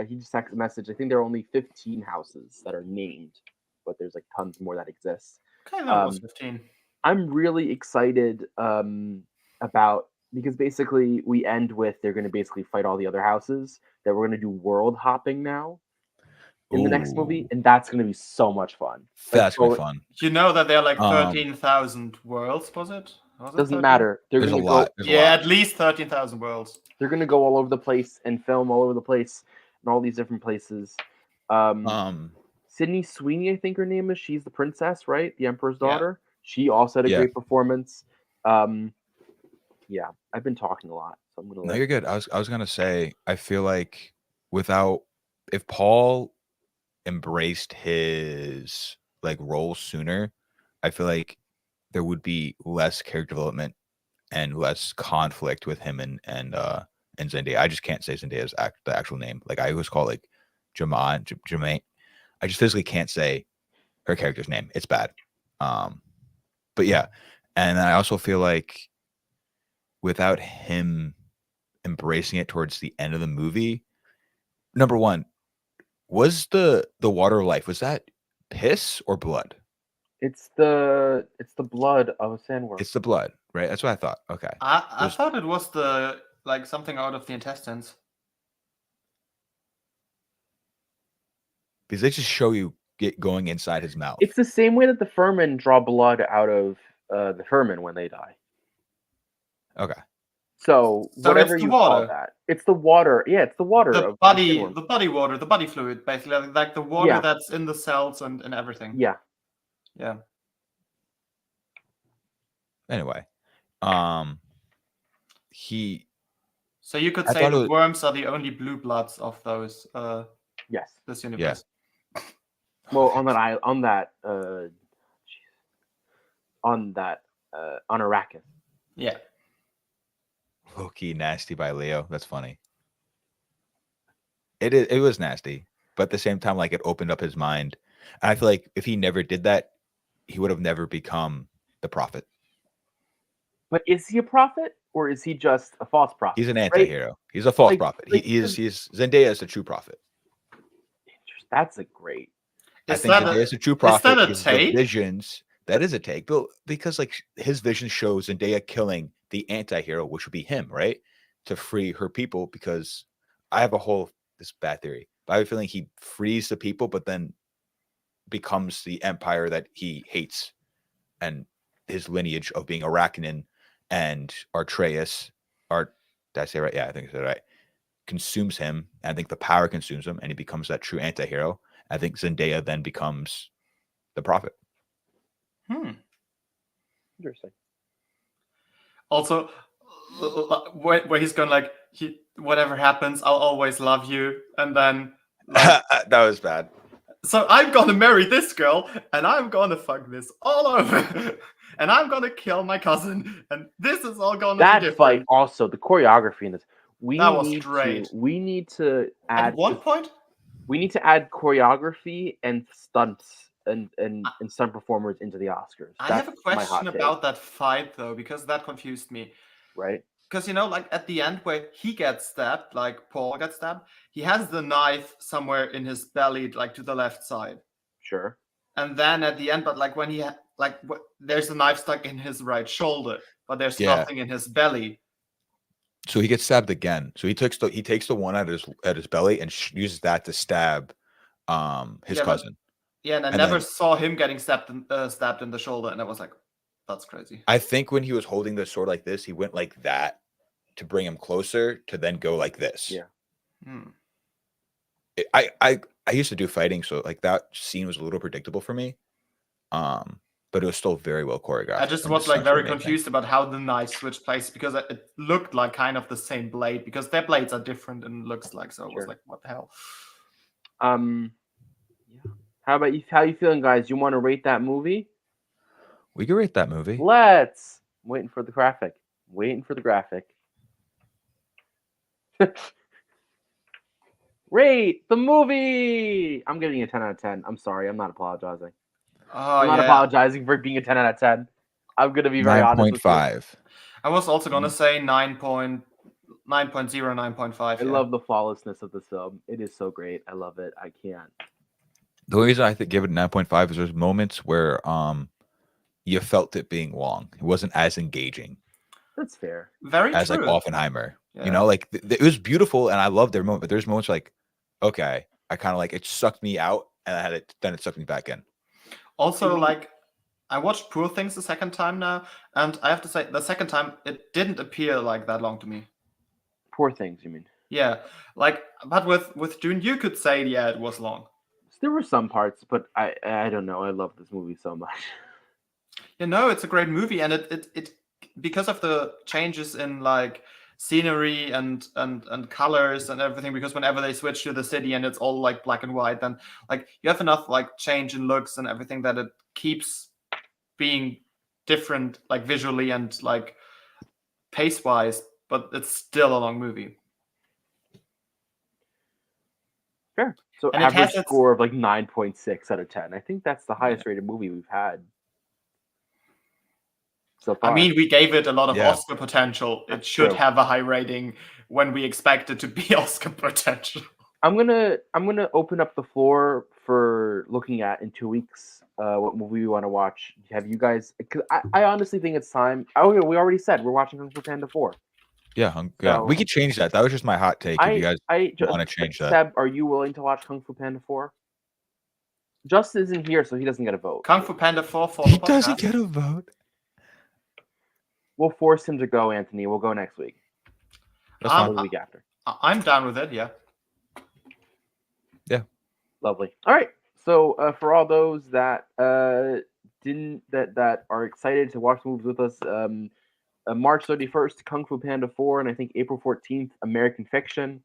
A: he just texted a message. I think there are only 15 houses that are named, but there's like tons more that exist.
C: Okay, that was 15.
A: I'm really excited about, because basically we end with they're going to basically fight all the other houses, that we're going to do world hopping now in the next movie, and that's going to be so much fun.
B: That's going to be fun.
C: You know that there are like 13,000 worlds, was it? Was it
A: Doesn't
C: 13?
A: matter. They're
B: There's a
A: gonna
B: lot.
A: go.
B: There's a
C: Yeah,
B: lot.
C: at least 13,000 worlds.
A: They're gonna go all over the place and film all over the place in all these different places. Sydney Sweeney, I think her name is. She's the princess, right? The Emperor's
C: Yeah.
A: daughter. She also had a
B: Yeah.
A: great performance. Yeah, I've been talking a lot, so I'm gonna.
B: No, you're good. I was gonna say, I feel like if Paul embraced his like role sooner, I feel like there would be less character development and less conflict with him and Zendaya. I just can't say Zendaya's the actual name. Like I always call it, like Jermaine. I just physically can't say her character's name. It's bad. But yeah, and I also feel like without him embracing it towards the end of the movie, number one, was the water of life, was that piss or blood?
A: It's the blood of a sandworm.
B: It's the blood, right? That's what I thought. Okay.
C: I thought it was the like something out of the intestines.
B: Because they just show you going inside his mouth.
A: It's the same way that the Furmen draw blood out of the Furmen when they die.
B: Okay.
A: So whatever
C: it's the
A: you call
C: water.
A: that, it's the water. Yeah, it's the water
C: The
A: of
C: body,
A: sandworm.
C: the body water, the body fluid, basically, like the water
A: Yeah.
C: that's in the cells and everything.
A: Yeah.
C: Yeah.
B: Anyway, he.
C: So you could
B: I
C: say
B: thought it
C: the
B: was-
C: worms are the only blue bloods of those
A: Yes.
C: this universe.
A: Well, on Arrakis.
C: Yeah.
B: Low-key nasty by Leo. That's funny. It was nasty, but at the same time, like it opened up his mind. And I feel like if he never did that, he would have never become the prophet.
A: But is he a prophet or is he just a false prophet?
B: He's an
A: right?
B: anti-hero. He's a false
A: Like-
B: prophet.
A: like-
B: He's Zendaya is the true prophet.
A: That's a great.
B: I
C: Is
B: think
C: that
B: Zendaya is the true
C: that
B: prophet.
C: a
B: because the
C: take?
B: visions. That is a take, but because like his vision shows Zendaya killing the anti-hero, which would be him, right, to free her people. Because I have this bad theory, but I have a feeling he frees the people, but then becomes the empire that he hates, and his lineage of being Arachnin and Artreus, did I say right? Yeah, I think I said right. Consumes him, and I think the power consumes him, and he becomes that true anti-hero. I think Zendaya then becomes the prophet.
A: Interesting.
C: Also, where he's going like, whatever happens, I'll always love you, and then like,
B: That was bad.
C: so I'm gonna marry this girl, and I'm gonna fuck this all over, and I'm gonna kill my cousin, and this is all gonna be
A: That
C: different.
A: fight also, the choreography in this.
C: That was great.
A: We need to add.
C: At one point,
A: We need to add choreography and stunts and stunt performers into the Oscars.
C: I have a
A: That's my hot
C: question
A: take,
C: about that fight though, because that confused me.
A: right.
C: Because like at the end where he gets stabbed, like Paul gets stabbed, he has the knife somewhere in his belly, like to the left side.
A: Sure.
C: And then at the end, but like when there's a knife stuck in his right shoulder, but there's
B: Yeah.
C: nothing in his belly.
B: So he gets stabbed again. So he takes the one at his belly and uses that to stab his
C: Yeah, but-
B: cousin.
C: Yeah, and I
B: And
C: never
B: then-
C: saw him getting stabbed in the shoulder, and I was like, that's crazy.
B: I think when he was holding the sword like this, he went like that to bring him closer to then go like this.
A: Yeah.
B: I used to do fighting, so like that scene was a little predictable for me. But it was still very well choreographed.
C: I just
B: and
C: was
B: the
C: like
B: stunts were
C: very
B: amazing.
C: confused about how the knife switched places because it looked like kind of the same blade because their blades are different and looks like so. I was
A: Sure.
C: like, what the hell?
A: Yeah. How about you? How you feeling, guys? You want to rate that movie?
B: We could rate that movie.
A: Let's. I'm waiting for the graphic. Waiting for the graphic. Rate the movie. I'm giving it a 10 out of 10. I'm sorry. I'm not apologizing.
C: Oh
A: I'm not
C: yeah.
A: apologizing for it being a 10 out of 10. I'm gonna be very honest with you.
B: 9.5.
C: I was also gonna say 9.0, 9.5.
A: I love the flawlessness of this film. It is so great. I love it. I can't.
B: The only reason I think give it 9.5 is there's moments where you felt it being long. It wasn't as engaging
A: That's fair.
C: very
B: as
C: true.
B: like Oppenheimer.
C: Yeah.
B: You know, like it was beautiful and I loved their moment, but there's moments like, okay, I kind of like it sucked me out and then it sucked me back in.
C: Also,
A: I mean-
C: like I watched Poor Things the second time now, and I have to say, the second time it didn't appear like that long to me.
A: Poor Things, you mean?
C: Yeah, like, but with Dune, you could say, yeah, it was long.
A: There were some parts, but I don't know. I love this movie so much.
C: It's a great movie, and it because of the changes in like scenery and colors and everything, because whenever they switch to the city and it's all like black and white, then like you have enough like change in looks and everything that it keeps being different, like visually and like pace wise, but it's still a long movie.
A: Fair. So
C: And it
A: average
C: has
A: score of like 9.6 out of 10. I think that's the highest rated movie we've had so far.
C: I mean, we gave it a lot of
B: Yeah.
C: Oscar potential. It
A: That's
C: should
A: true.
C: have a high rating when we expect it to be Oscar potential.
A: I'm gonna open up the floor for looking at in 2 weeks what movie we want to watch. Have you guys? Cause I honestly think it's time. Oh, yeah, we already said we're watching Kung Fu Panda 4.
B: Yeah,
A: So-
B: we could change that. That was just my hot take. If you guys
A: I
B: want to change that,
A: Seb, are you willing to watch Kung Fu Panda 4? Justin isn't here, so he doesn't get a vote.
C: Kung Fu Panda 4 for
B: he
C: the
B: doesn't
C: podcast.
B: get a vote.
A: We'll force him to go, Anthony. We'll go next week.
B: That's
A: Or
B: fine.
A: the week after.
C: I'm down with it, yeah.
A: Lovely. All right. So for all those that that are excited to watch movies with us, March 31st, Kung Fu Panda 4, and I think April 14th, American Fiction.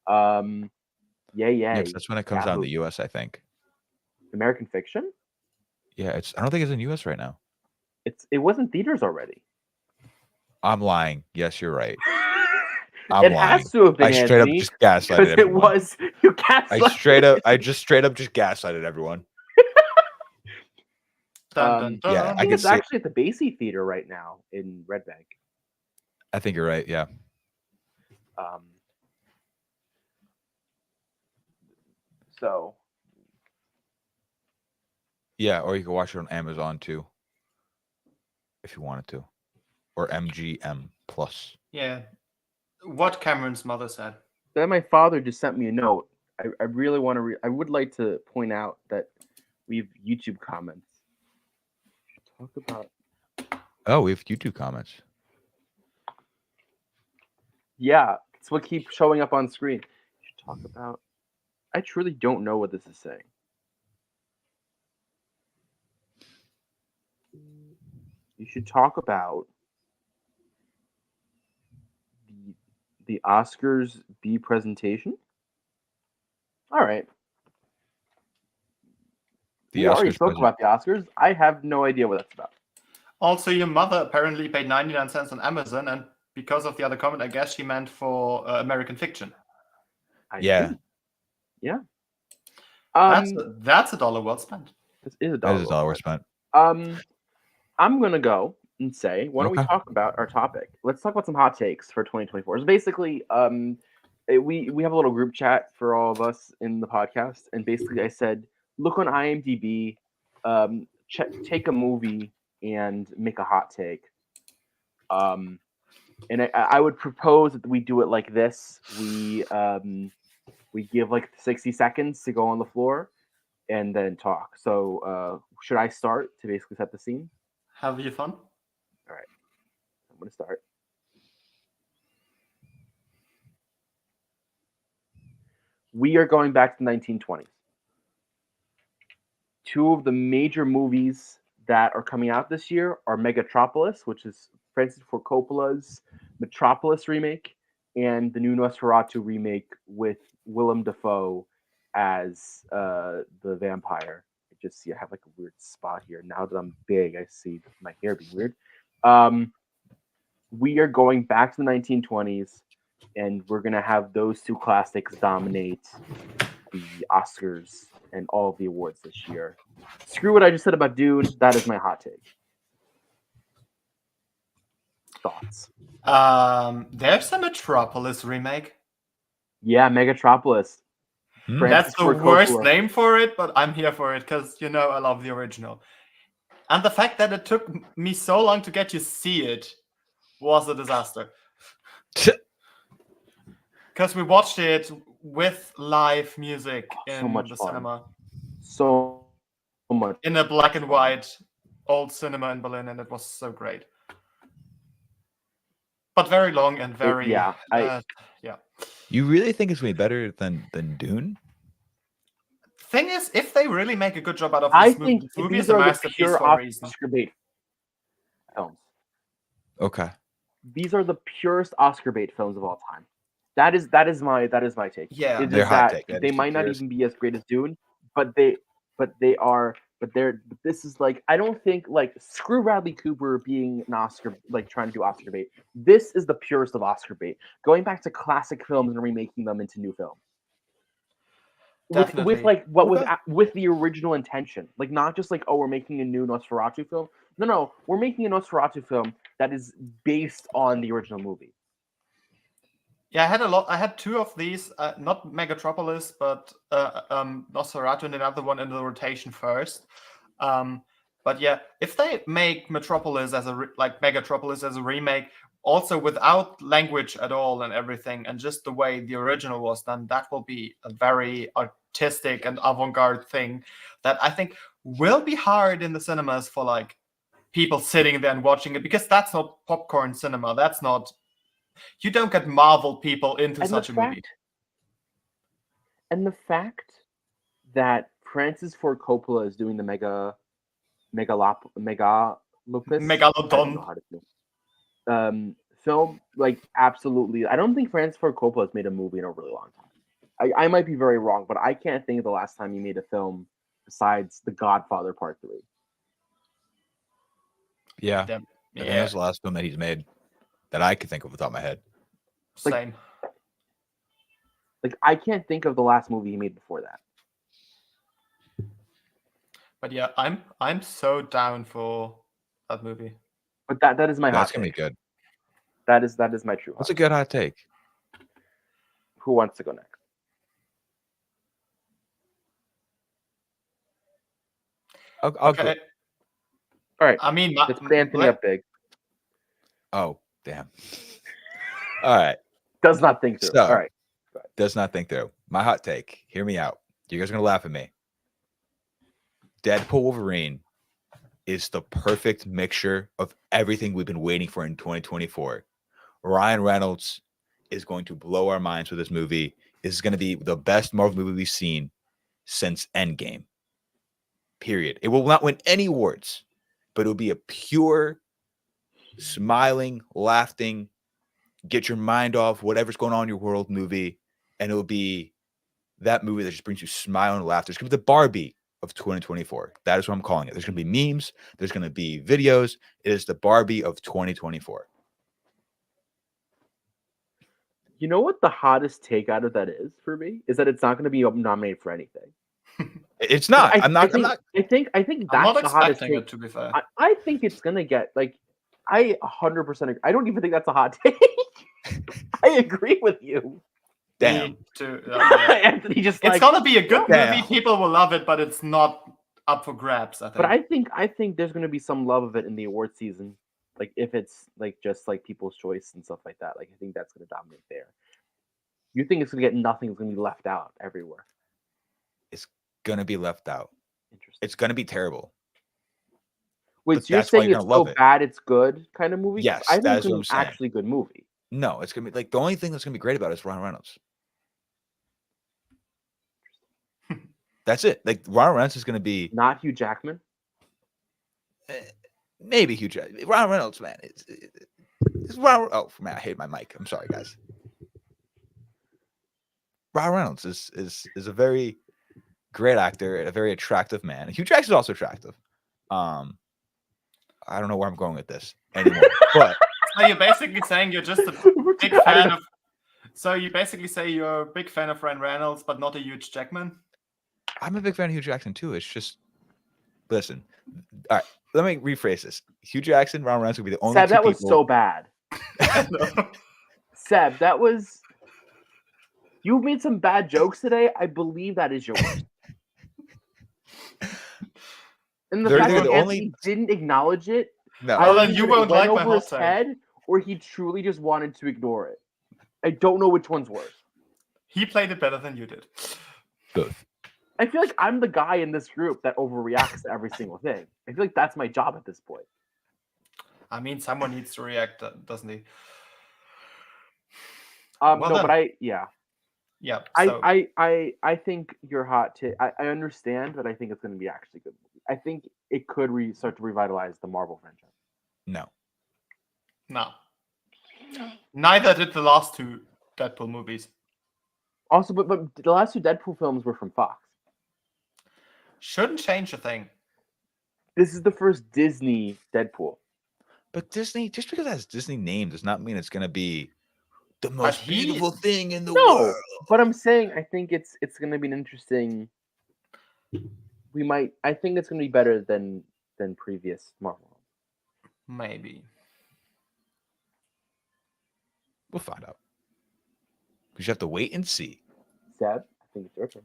A: Yay!
B: Yes, that's when it comes out in the U.S. I think.
A: American Fiction.
B: Yeah, I don't think it's in the U.S. right now.
A: It was in theaters already.
B: I'm lying. Yes, you're right.
A: It
B: I'm lying.
A: has to have been
B: I straight up
A: Anthony,
B: just gaslighted
A: because it
B: everyone.
A: was you gaslighted.
B: I just straight up just gaslighted everyone.
C: Dun, dun, dun.
B: Yeah,
A: I
B: I
A: think
B: can
A: it's
B: see-
A: actually at the Basie Theater right now in Red Bank.
B: I think you're right. Yeah.
A: So
B: Yeah, or you can watch it on Amazon too, if you wanted to, or MGM Plus.
C: Yeah. What Cameron's mother said.
A: then my father just sent me a note. I really want to. I would like to point out that we have YouTube comments. Talk about.
B: Oh, we have YouTube comments.
A: Yeah, it's what keeps showing up on screen. We should talk about. I truly don't know what this is saying. You should talk about the Oscars B presentation. All right.
B: The
A: We already
B: Oscars
A: spoke
B: present-
A: about the Oscars. I have no idea what that's about.
C: Also, your mother apparently paid 99 cents on Amazon, and because of the other comment, I guess she meant for American Fiction.
B: Yeah.
A: see. Yeah.
C: That's a dollar well spent.
A: This is a
B: That
A: dollar.
B: is a dollar spent.
A: I'm gonna go and say, why don't we
B: Okay.
A: talk about our topic? Let's talk about some hot takes for 2024. So basically, we have a little group chat for all of us in the podcast, and basically I said, look on IMDb, take a movie and make a hot take. And I would propose that we do it like this. We give like 60 seconds to go on the floor and then talk. So should I start to basically set the scene?
C: Have you fun?
A: I'm going to start. We are going back to the 1920s. Two of the major movies that are coming out this year are Megatropolis, which is Francis Ford Coppola's Metropolis remake, and the new Nosferatu remake with Willem Dafoe as the vampire. I have like a weird spot here. Now that I'm big, I see my hair being weird. We are going back to the 1920s, and we're going to have those two classics dominate the Oscars and all of the awards this year. Screw what I just said about Dune. That is my hot take. Thoughts?
C: There's a Metropolis remake.
A: Yeah, Megatropolis.
B: Hmm.
A: Francis
C: That's the
A: Ford
C: worst
A: Coppola.
C: name for it, but I'm here for it because I love the original. And the fact that it took me so long to get to see it was a disaster. Because we watched it with live music in
A: much
C: the
A: fun.
C: cinema
A: So much.
C: in a black and white old cinema in Berlin, and it was so great. But very long and very
A: yeah.
C: yeah.
B: You really think it's gonna be better than Dune?
C: Thing is, if they really make a good job out of
A: I
C: this movie,
A: think
C: this movie
A: these
C: is a
A: are the
C: masterpiece
A: pure
C: for a reason.
A: Oscar bait films.
B: Okay.
A: These are the purest Oscar bait films of all time. That is my take.
C: Yeah.
A: It
B: Their
A: is
B: hot
A: that
B: take. That
A: they
B: is the
A: might not
B: purest.
A: even be as great as Dune, but this is like, I don't think, like, screw Bradley Cooper being an Oscar, like trying to do Oscar bait. This is the purest of Oscar bait. Going back to classic films and remaking them into new films. With
C: Definitely.
A: like what
B: Okay.
A: with the original intention, like not just like, oh, we're making a new Nosferatu film. No, we're making a Nosferatu film that is based on the original movie.
C: Yeah, I had two of these, not Megatropolis, but Nosferatu and another one in the rotation first. But yeah, if they make Metropolis as like Megatropolis as a remake, also without language at all and everything, and just the way the original was done, that will be a very artistic and avant-garde thing that I think will be hard in the cinemas for like people sitting there and watching it, because that's not popcorn cinema. That's not. You don't get Marvel people into
A: And
C: such a movie.
A: And the fact that Francis Ford Coppola is doing the Megalopus, I don't know how to do. Film, like, absolutely. I don't think Francis Ford Coppola has made a movie in a really long time. I might be very wrong, but I can't think of the last time he made a film besides The Godfather Part 3.
B: Yeah. I think that's the last film that he's made that I can think of off the top of my head.
C: Same.
A: Like, I can't think of the last movie he made before that.
C: But yeah, I'm so down for that movie.
A: But that is my hot take.
B: That's gonna be good.
A: That is my true hot
B: That's a good hot take.
A: Who wants to go next?
B: I'll
C: Okay.
B: go.
A: All right.
C: I mean,
A: let's put Anthony up big.
B: Oh, damn. All right.
A: Does not think through.
B: So,
A: all right.
B: Does not think through. My hot take. Hear me out. You guys are gonna laugh at me. Deadpool Wolverine is the perfect mixture of everything we've been waiting for in 2024. Ryan Reynolds is going to blow our minds with this movie. This is going to be the best Marvel movie we've seen since Endgame. Period. It will not win any awards, but it will be a pure, smiling, laughing, get your mind off whatever's going on in your world movie, and it will be that movie that just brings you smile and laughter. It's going to be the Barbie of 2024. That is what I'm calling it. There's going to be memes. There's going to be videos. It is the Barbie of 2024.
A: You know what the hottest take out of that is for me? Is that it's not going to be nominated for anything.
B: It's not.
A: I think
C: I'm
A: that's
C: not
A: the hottest
C: expecting
A: take.
C: it, to be fair.
A: I think it's going to get, like, I 100% agree. I don't even think that's a hot take. I agree with you.
B: Damn.
C: Me too.
A: Anthony just
C: it's gonna be a good
B: Damn.
C: movie. People will love it, but it's not up for grabs, I think.
A: But I think there's going to be some love of it in the award season. Like, if it's like just like People's Choice and stuff like that. Like, I think that's going to dominate there. You think it's going to get nothing? It's going to be left out everywhere.
B: It's going to be left out.
A: Interesting.
B: It's going to be terrible.
A: Wait,
B: But
A: so you're
B: that's why
A: saying
B: you're
A: it's
B: gonna
A: so
B: love it.
A: bad it's good kind of movie?
B: Yes,
A: I think
B: that's
A: it's going
B: what
A: to be
B: I'm saying.
A: actually a good movie.
B: No, it's going to be like the only thing that's going to be great about it is Ryan Reynolds. That's it. Like, Ryan Reynolds is going to be
A: Not Hugh Jackman.
B: maybe Hugh Jackman. Ryan Reynolds, man. It's Ryan. Oh man, I hate my mic. I'm sorry, guys. Ryan Reynolds is a very great actor and a very attractive man. Hugh Jackman's also attractive. I don't know where I'm going with this anymore, but
C: So you're basically saying you're just a big fan of. So you basically say you're a big fan of Ryan Reynolds, but not a huge Jackman.
B: I'm a big fan of Hugh Jackman too. It's just, listen. All right, let me rephrase this. Hugh Jackson, Ryan Reynolds would be the only
A: Seb,
B: two
A: that was
B: people.
A: so bad. Seb, that was. You made some bad jokes today. I believe that is your worst. And the
B: They're
A: fact
B: the
A: that
B: only-
A: Anthony didn't acknowledge it,
B: No,
C: Well, then
A: either
C: you
A: it
C: won't
A: went
C: like my
A: over
C: hot
A: his
C: take.
A: head, or he truly just wanted to ignore it. I don't know which one's worse.
C: He played it better than you did.
B: both.
A: I feel like I'm the guy in this group that overreacts to every single thing. I feel like that's my job at this point.
C: I mean, someone needs to react, doesn't he?
A: No,
C: then.
A: but
C: yeah. So.
A: I think your hot take. I understand, but I think it's going to be actually good. I think it could start to revitalize the Marvel franchise.
B: No.
C: Neither did the last two Deadpool movies.
A: Also, but the last two Deadpool films were from Fox.
C: Shouldn't change a thing.
A: This is the first Disney Deadpool.
B: But Disney, just because it has Disney name does not mean it's going to be the most beautiful thing in the world.
A: But I'm saying I think it's going to be an interesting. I think it's going to be better than previous Marvel.
C: Maybe.
B: We'll find out. We just have to wait and see.
A: Seb, I think it's your turn.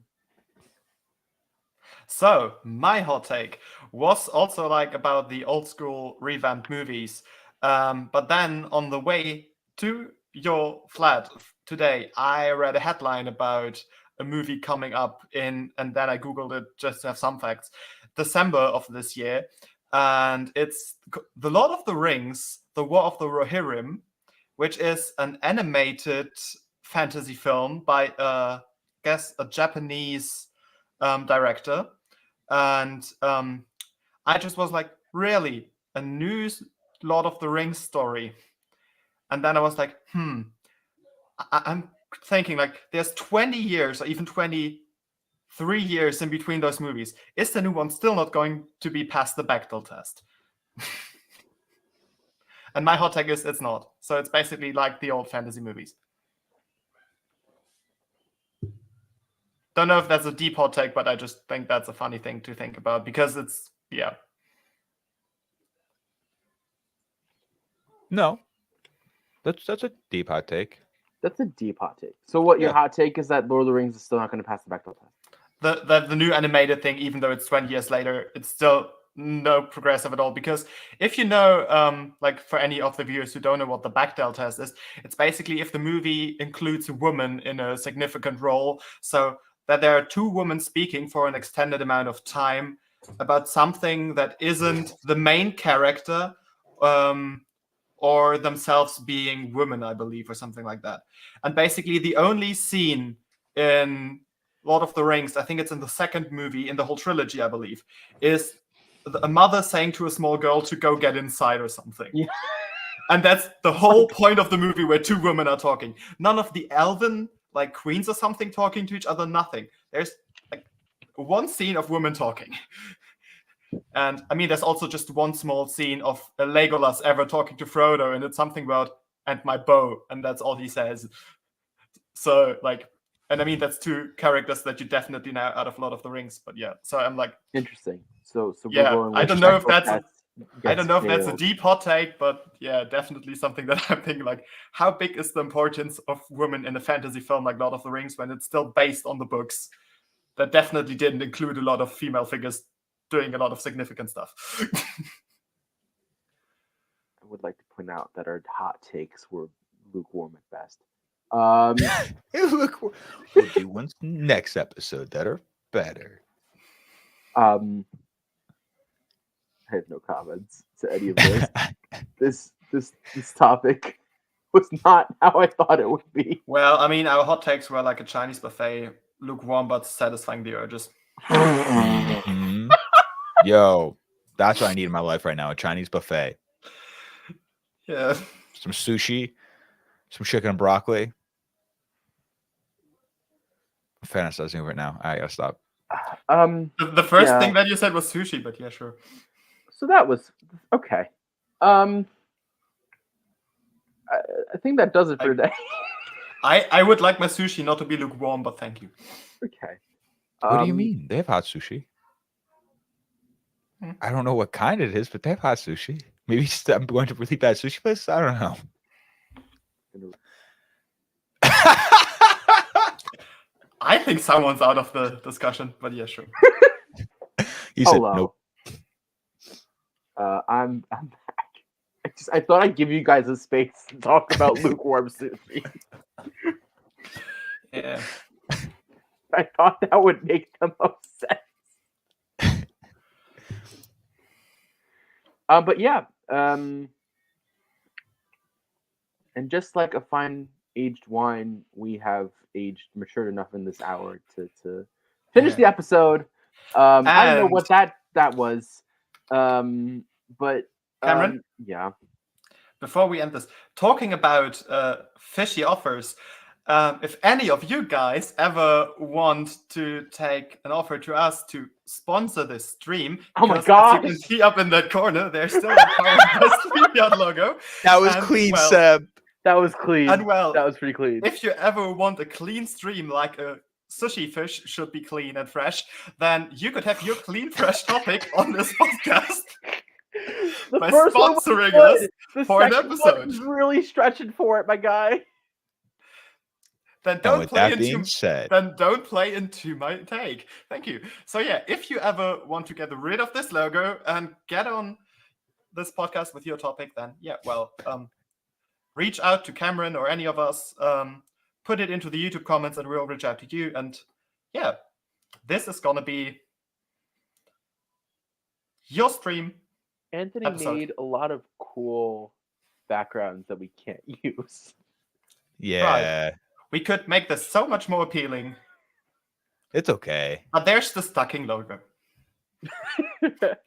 C: So, my hot take was also like about the old school revamped movies. But then on the way to your flat today, I read a headline about a movie coming up and then I Googled it just to have some facts, December of this year. And it's The Lord of the Rings, The War of the Rohirrim, which is an animated fantasy film by, I guess, a Japanese director. And I just was like, really? A new Lord of the Rings story? And then I was like, I'm thinking like there's 20 years or even 23 years in between those movies. Is the new one still not going to be past the Bechdel test? And my hot take is it's not. So it's basically like the old fantasy movies. Don't know if that's a deep hot take, but I just think that's a funny thing to think about because it's, yeah.
B: No. That's a deep hot take.
A: That's a deep hot take. So what your hot take is that Lord of the Rings is still not going to pass the Bechdel test?
C: The new animated thing, even though it's 20 years later, it's still no progressive at all. Because if you know, like for any of the viewers who don't know what the Bechdel test is, it's basically if the movie includes a woman in a significant role. So that there are two women speaking for an extended amount of time about something that isn't the main character or themselves being women, I believe, or something like that. And basically the only scene in Lord of the Rings, I think it's in the second movie, in the whole trilogy, I believe, is a mother saying to a small girl to go get inside or something.
A: Yeah.
C: And that's the whole point of the movie where two women are talking. None of the elven like queens or something talking to each other, nothing. There's like one scene of women talking. And I mean, there's also just one small scene of Legolas ever talking to Frodo, and it's something about "and my bow," and that's all he says. So like, and I mean, that's two characters that you definitely know out of Lord of the Rings. But yeah, so I'm like,
A: interesting. So
C: yeah,
A: we're going
C: I don't know if that's
A: failed.
C: a deep hot take, but yeah, definitely something that I'm thinking like, how big is the importance of women in a fantasy film like Lord of the Rings when it's still based on the books that definitely didn't include a lot of female figures doing a lot of significant stuff.
A: I would like to point out that our hot takes were lukewarm at best.
B: We'll do ones next episode that are better.
A: I have no comments to any of this. This topic was not how I thought it would be.
C: Well, I mean, our hot takes were like a Chinese buffet, lukewarm but satisfying the urges.
B: Mm-hmm. Yo, that's what I need in my life right now, a Chinese buffet.
C: Yeah.
B: Some sushi, some chicken and broccoli. I'm fantasizing right now. I gotta stop.
C: The first thing that you said was sushi, but yeah, sure.
A: So that was okay. I think that does it for today.
C: I would like my sushi not to be lukewarm, but thank you.
A: Okay.
B: What do you mean? They have hot sushi. I don't know what kind it is, but they have hot sushi. Maybe I'm going to a really bad sushi place. I don't know.
C: I think someone's out of the discussion, but yeah, sure.
B: You said nope.
A: I'm back. I thought I'd give you guys a space to talk about lukewarm sushi.
C: Yeah.
A: I thought that would make the most sense. But yeah, and just like a fine aged wine, we have aged matured enough in this hour to finish the episode. I don't know
C: And-
A: what that was, but
C: Cameron?
A: yeah.
C: Before we end this, talking about fishy offers, if any of you guys ever want to take an offer to us to sponsor this stream,
A: Oh my
C: because as you can
A: gosh.
C: see up in that corner, there's still a Powered by StreamYard logo.
B: That was
C: And,
B: clean,
C: well,
B: Seb.
A: That was clean.
C: And well,
A: that was pretty clean.
C: if you ever want a clean stream like a sushi fish should be clean and fresh, then you could have your clean, fresh topic on this podcast
A: The
C: by
A: first one was
C: sponsoring
A: good.
C: us
A: The
C: for an
A: second
C: episode.
A: one is really stretching for it, my guy.
C: Then
B: And
C: don't
B: with
C: play
B: that being
C: into
B: said,
C: my take. Thank you. So yeah, if you ever want to get rid of this logo and get on this podcast with your topic, then yeah, well, reach out to Cameron or any of us. Put it into the YouTube comments, and we'll reach out to you. And yeah, this is gonna be your stream.
A: Anthony
C: episode.
A: made a lot of cool backgrounds that we can't use.
B: yeah,
C: We could make this so much more appealing.
B: it's okay.
C: But there's the stacking logo.
B: It's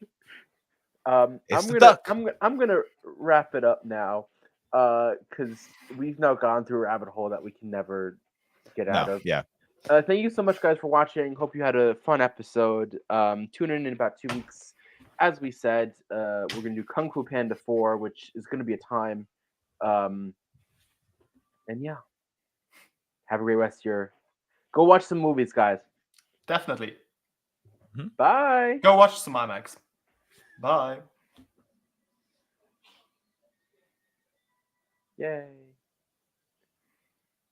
A: I'm
B: the
A: gonna
B: duck.
A: I'm gonna wrap it up now, because we've now gone through a rabbit hole that we can never get out
B: No,
A: of.
B: yeah.
A: Thank you so much, guys, for watching. Hope you had a fun episode. Tune in about 2 weeks. As we said, we're gonna do Kung Fu Panda 4, which is gonna be a time. And yeah, have a great rest of your. Go watch some movies, guys.
C: Definitely.
A: Bye.
C: Go watch some IMAX. Bye.
A: Yay.